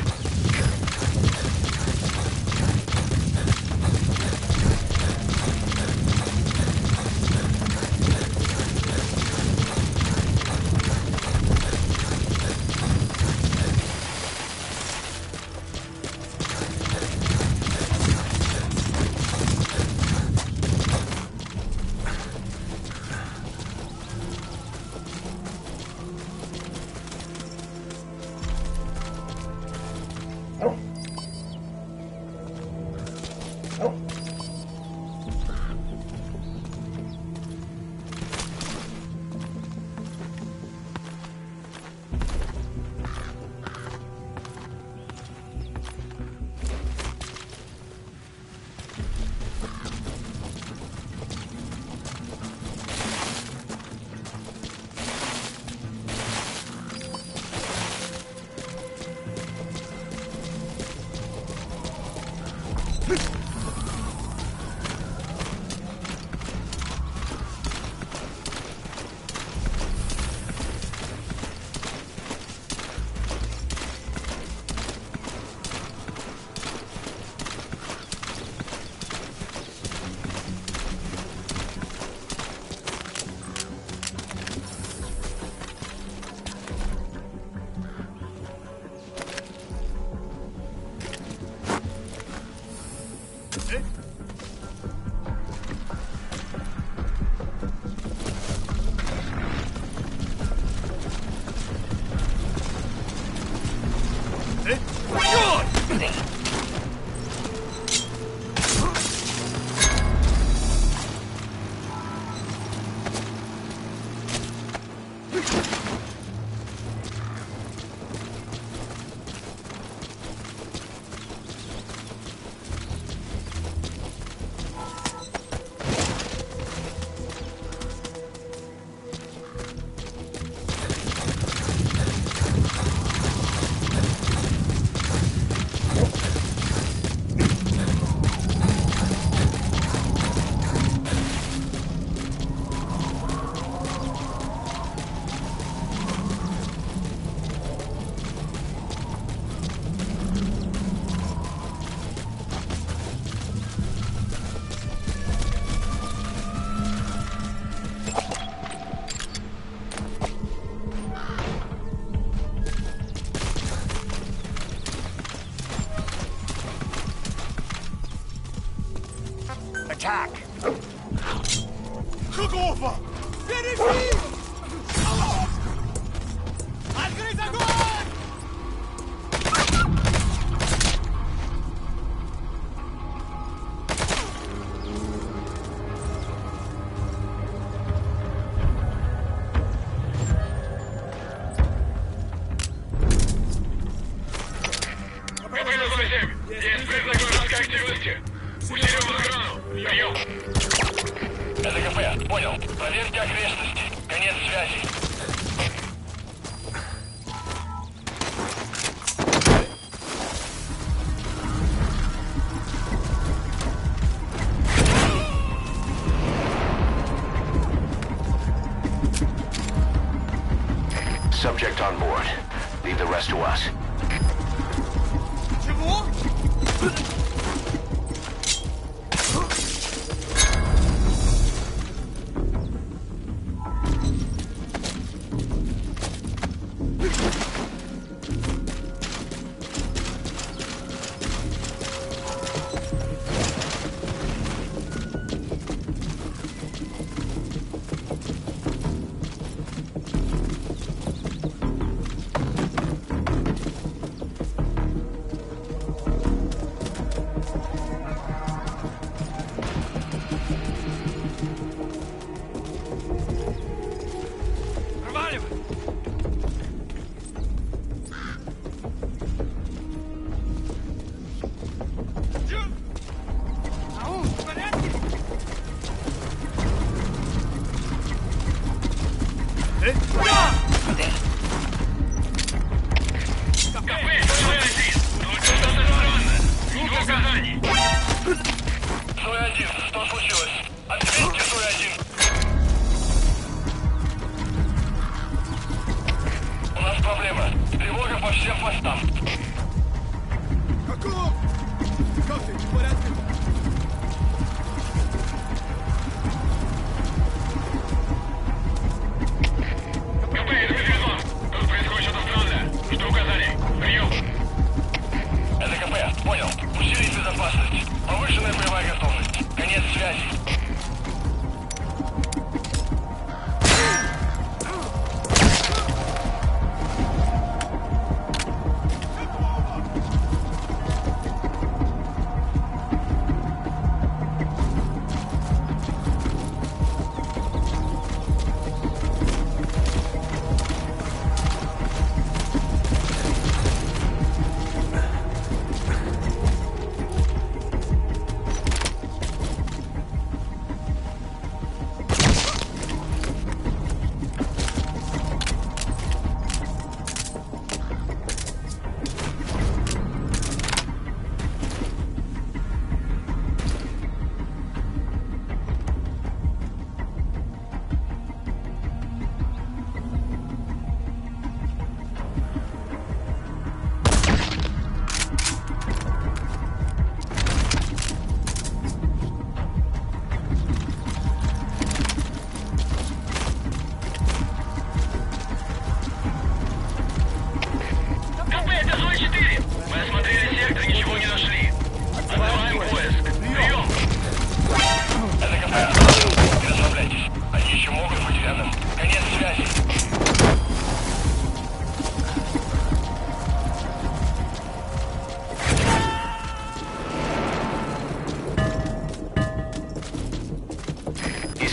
Attack! Какого? Впереди! Открыть огонь! subject on board. Leave the rest to us.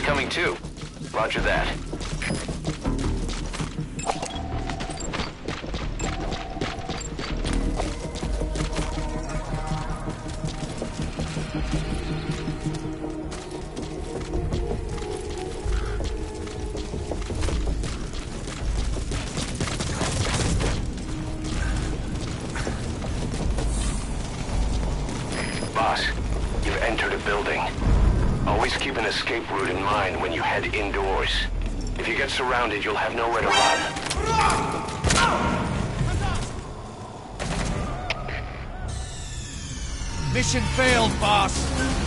Coming too. Roger that. Boss, you've entered a building. Always keep an escape route in mind when you head indoors. If you get surrounded, you'll have nowhere to run. Mission failed, boss.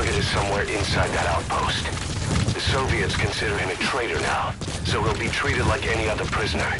target is somewhere inside that outpost. The Soviets consider him a traitor now, so he'll be treated like any other prisoner.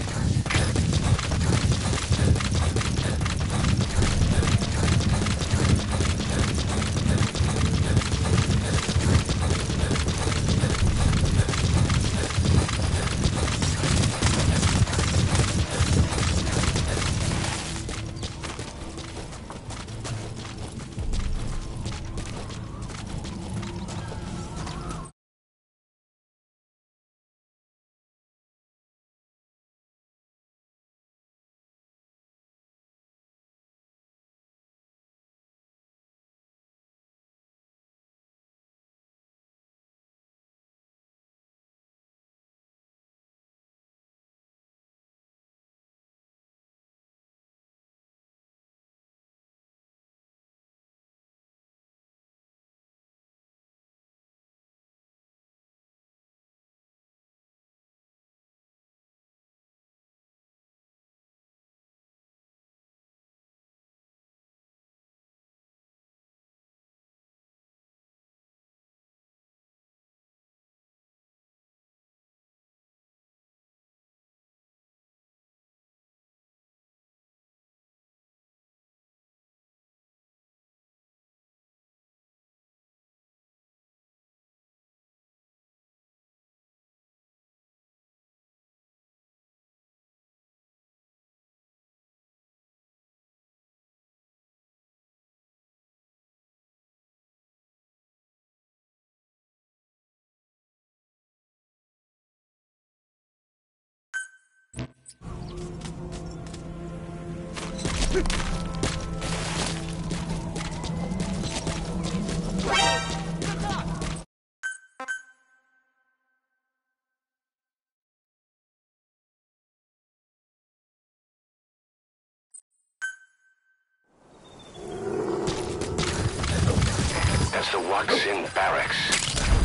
That's the Waksin barracks.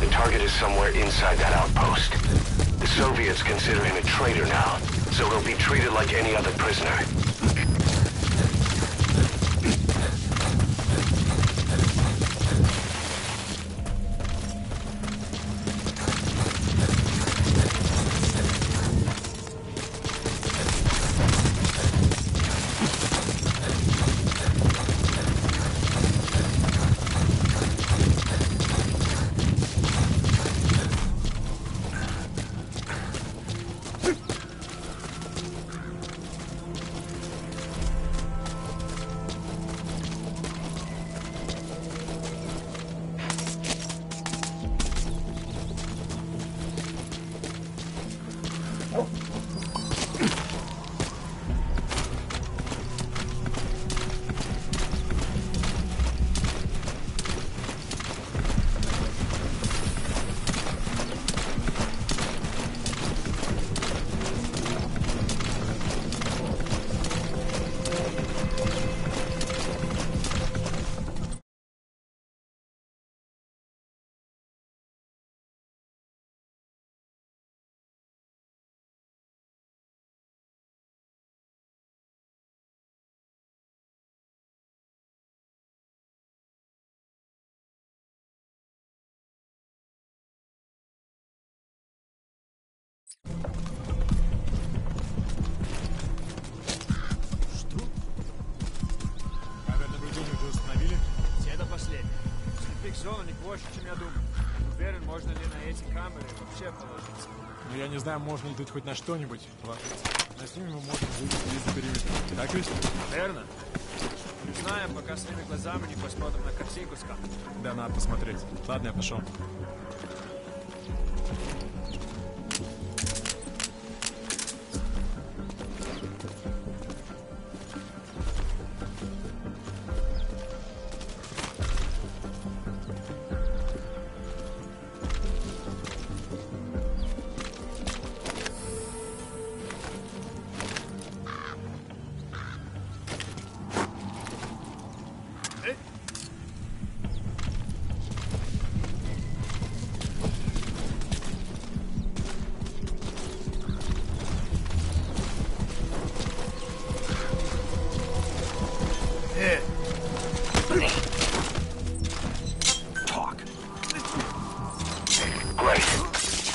The target is somewhere inside that outpost. The Soviets consider him a traitor now, so he'll be treated like any other prisoner. Зона не больше, чем я думаю. Уверен, можно ли на эти камеры вообще положиться. Ну, я не знаю, можно ли тут хоть на что-нибудь положиться. На с ними мы можем выйти из-за периметра. Так ведь? Верно. Знаем, пока своими глазами не посмотрим на картинку с камеры. Да, надо посмотреть. Ладно, я пошел.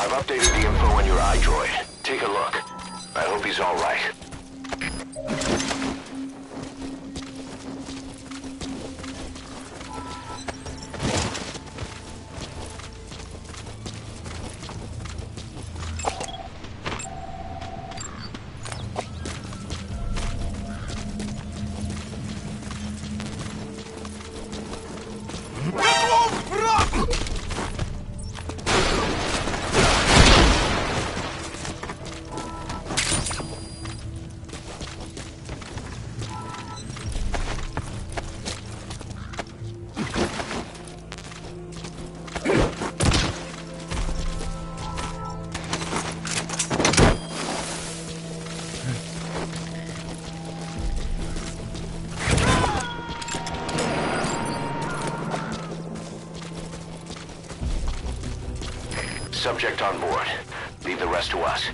I've updated the info on your iDroid. Take a look. I hope he's all right. Subject on board. Leave the rest to us.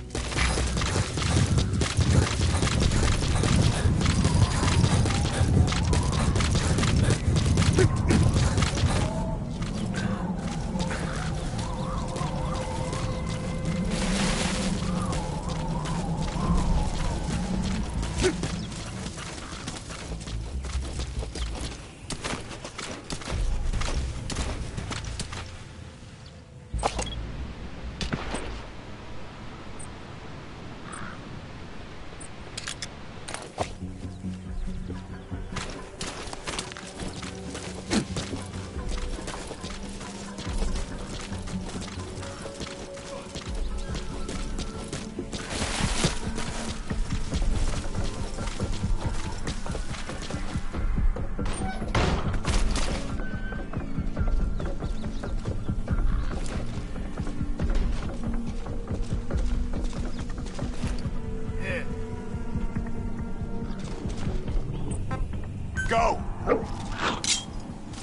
Go!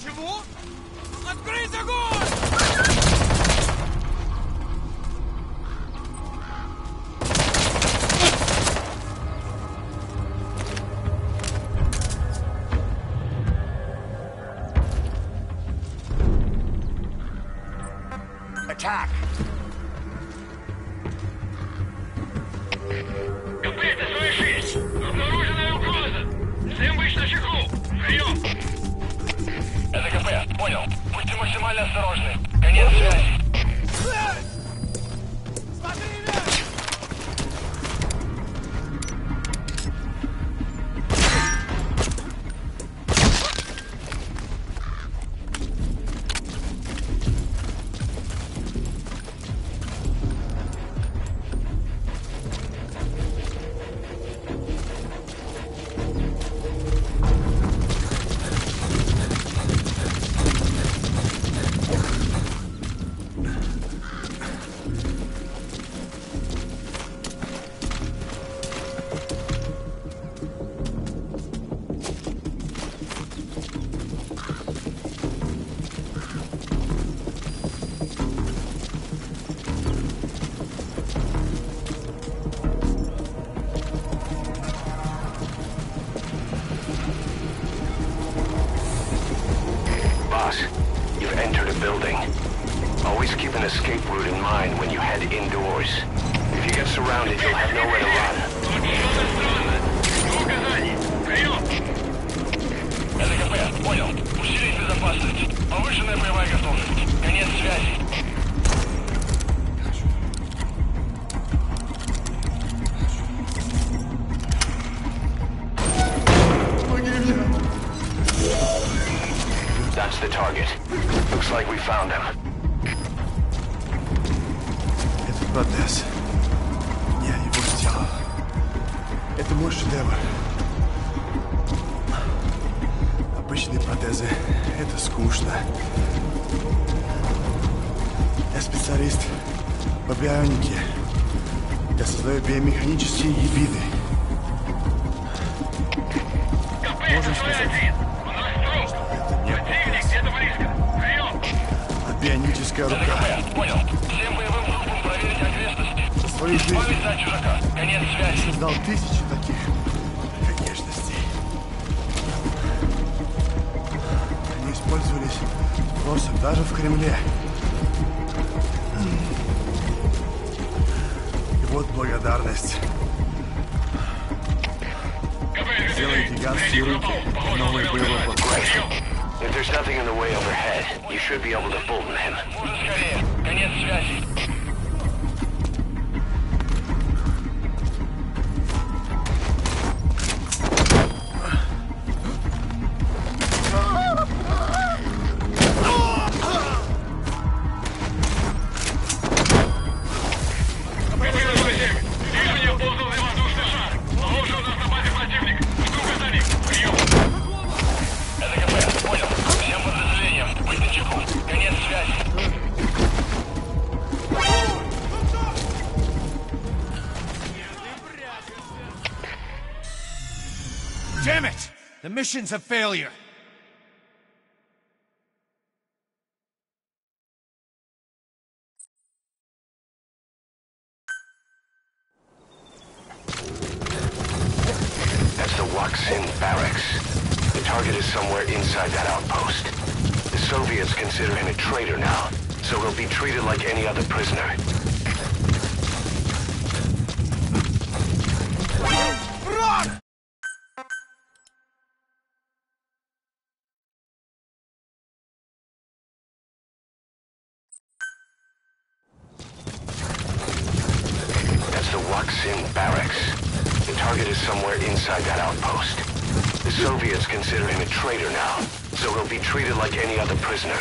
Чего? Открыть огонь! Attack! Капец, СВ-6! Обнаруженная угроза! Всем быть начеку! Прием! Это КП, понял. Будьте максимально осторожны. Конец связи. You've entered a building. Always keep an escape route in mind when you head indoors. If you get surrounded, you'll have nowhere to run. Это КП, понял. Усилить безопасность. Повышенная боевая готовность. Конец связи. That's the target. Looks like we found him. Это протез. Я его сделал. Это мой шедевр. Обычные протезы — это скучно. Я специалист по бионике. Я создаю биомеханические гибриды. Можно сказать, что это не протез, а бионическая рука. Понял. Всем боевым группам проверить окрестности. За свою жизнь Память чужака. Конец я связи. создал тысячи таких конечностей. Они использовались просто даже в Кремле. Вот благодарность. Сделай гигантские руки. Новый боевой платформ. If there's nothing in the way overhead, you should be able to Fulton him. Можно скорее. Конец связи. Damn it! The mission's a failure. That's the Waksin barracks. The target is somewhere inside that outpost. The Soviets consider him a traitor now, so he'll be treated like any other prisoner. That's the Waksin barracks. The target is somewhere inside that outpost. The Soviets consider him a traitor now, so he'll be treated like any other prisoner.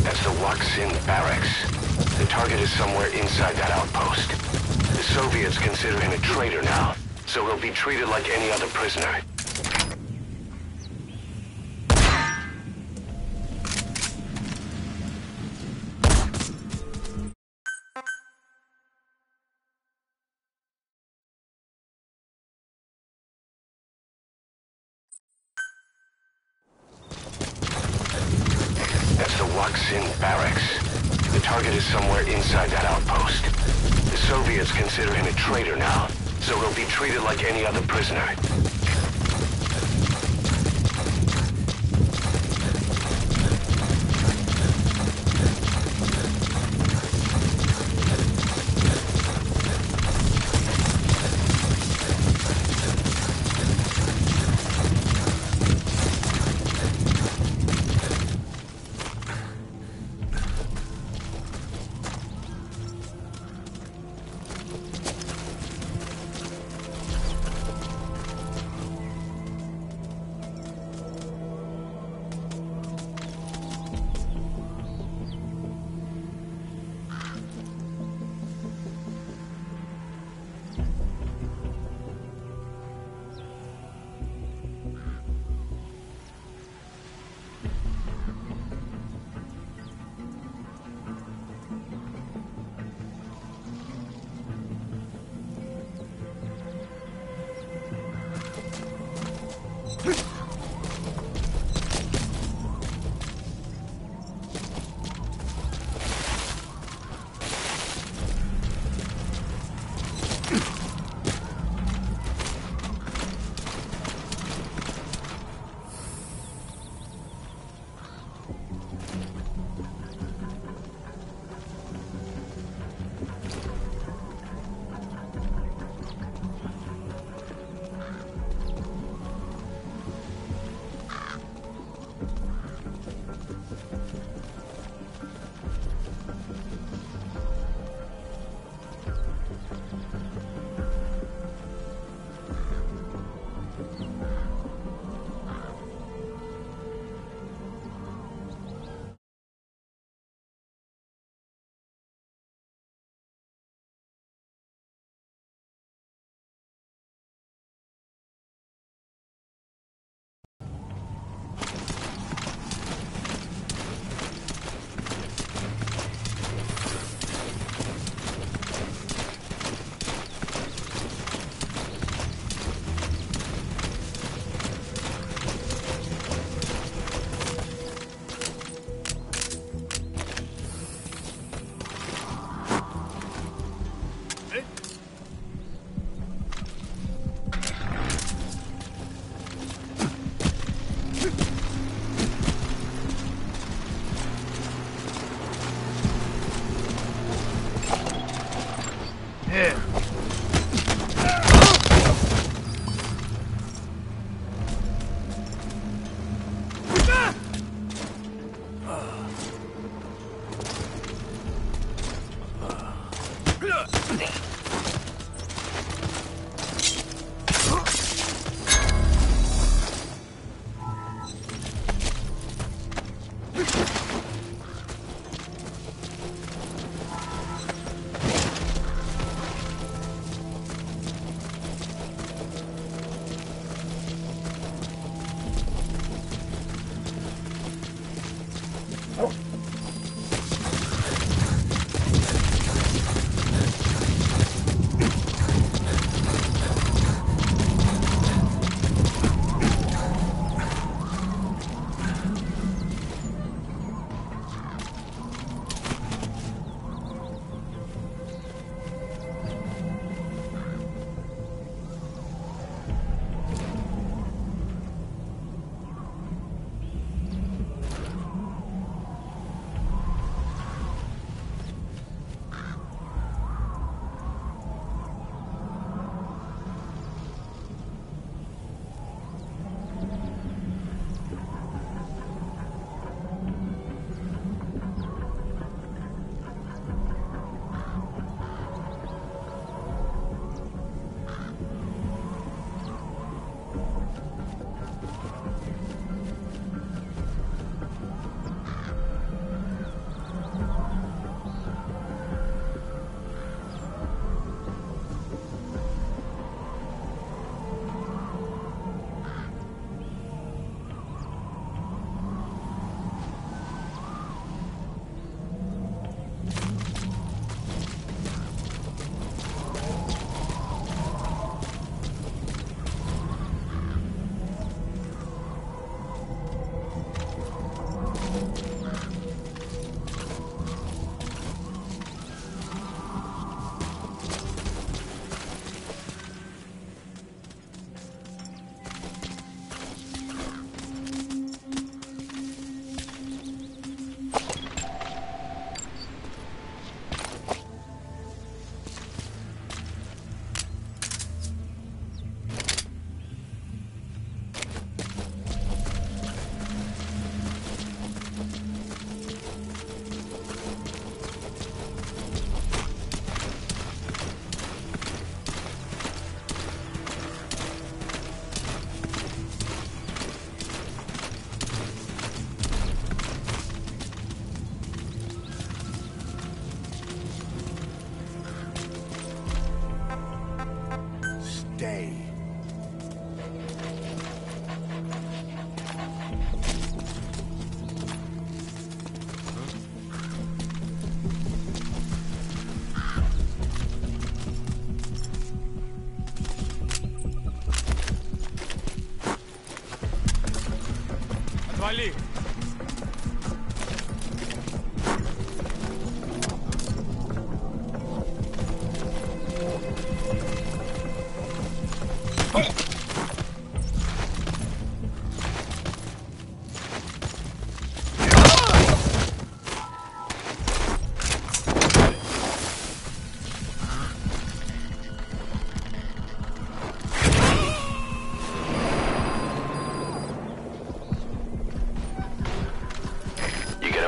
That's the Waksin barracks. The target is somewhere inside that outpost. The Soviets consider him a traitor now, so he'll be treated like any other prisoner. That's the Waksin barracks. The target is somewhere inside that outpost. The Soviets consider him a traitor now, so he'll be treated like any other prisoner. day. Отвали!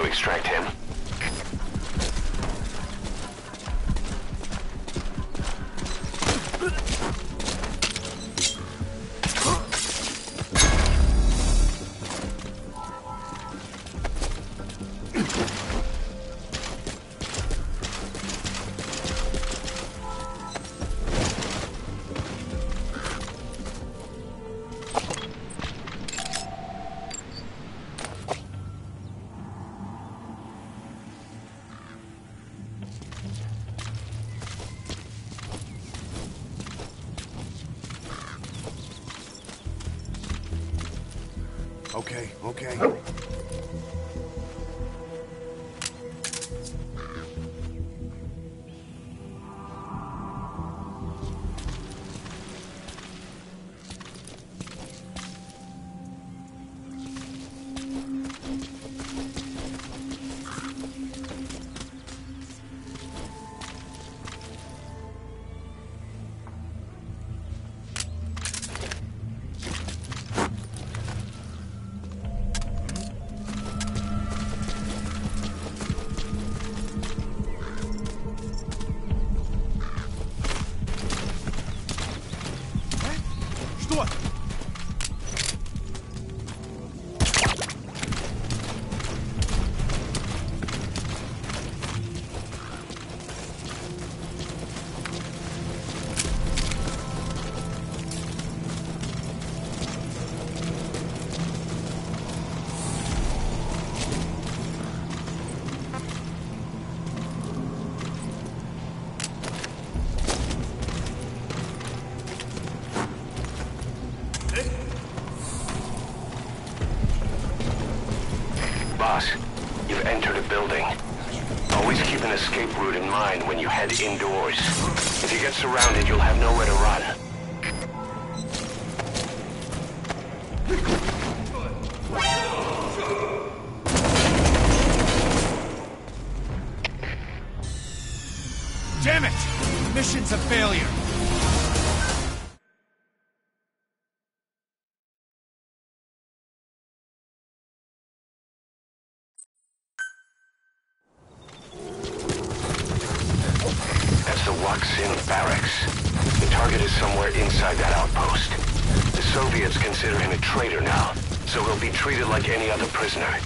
Extract him. Okay. Boss, you've entered a building. Always keep an escape route in mind when you head indoors. If you get surrounded, you'll have nowhere to run. Damn it! Mission's a failure! Barracks. The target is somewhere inside that outpost. The Soviets consider him a traitor now, so he'll be treated like any other prisoner.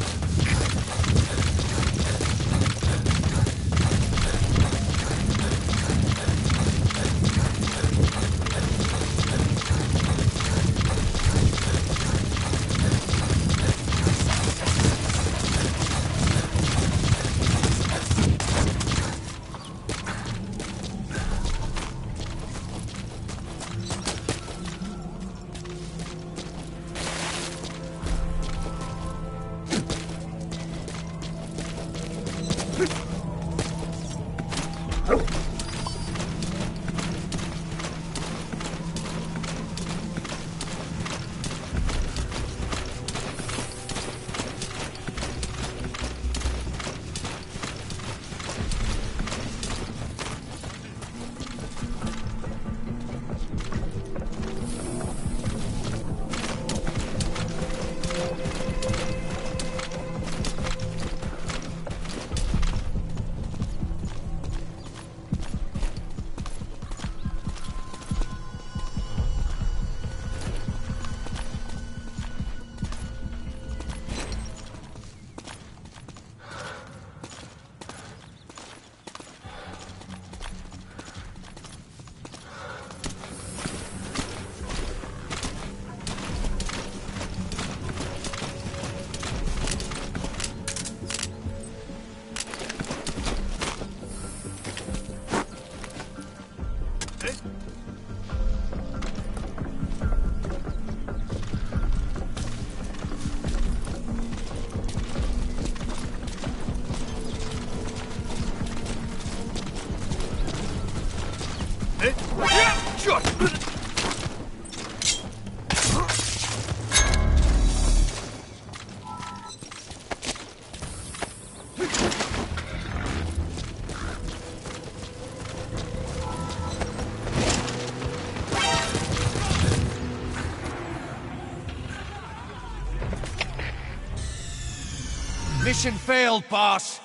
Mission failed, boss.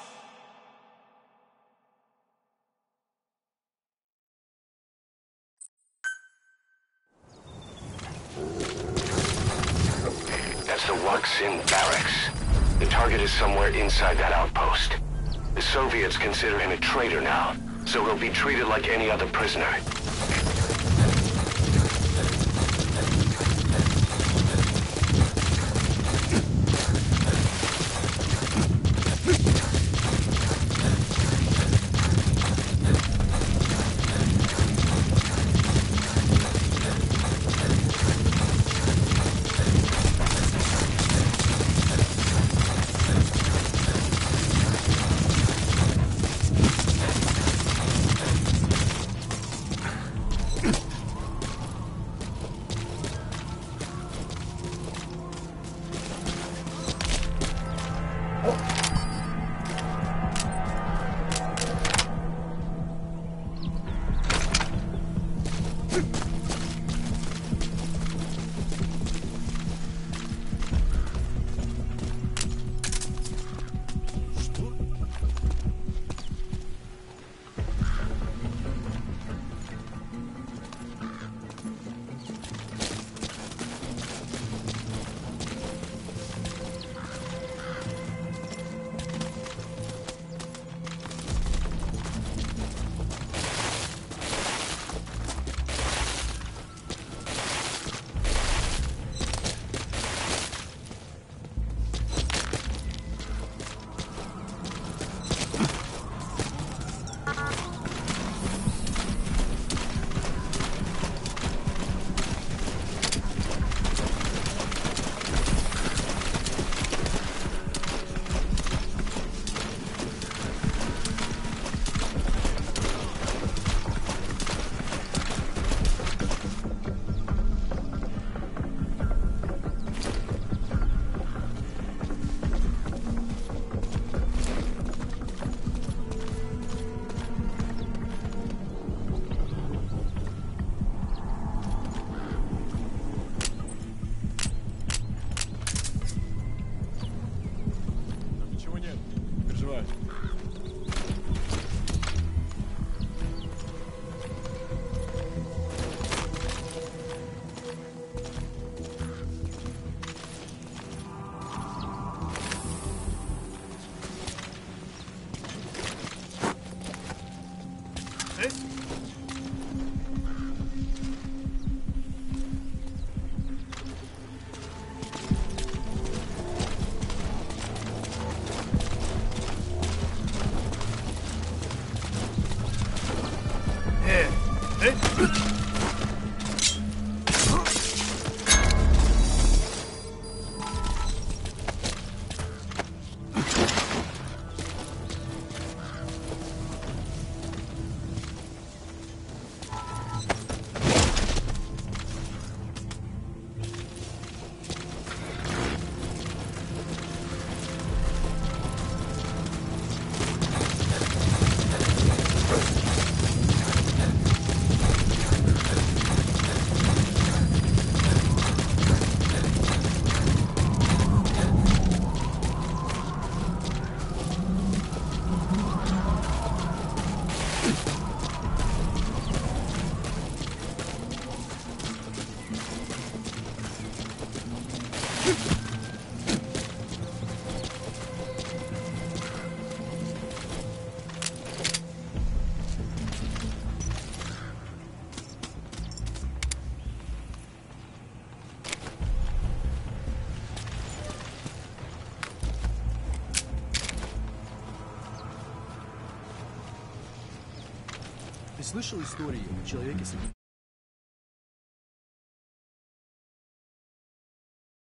That's the Roxin barracks. The target is somewhere inside that outpost. The Soviets consider him a traitor now, so he'll be treated like any other prisoner. Ты слышал истории о человеке с этим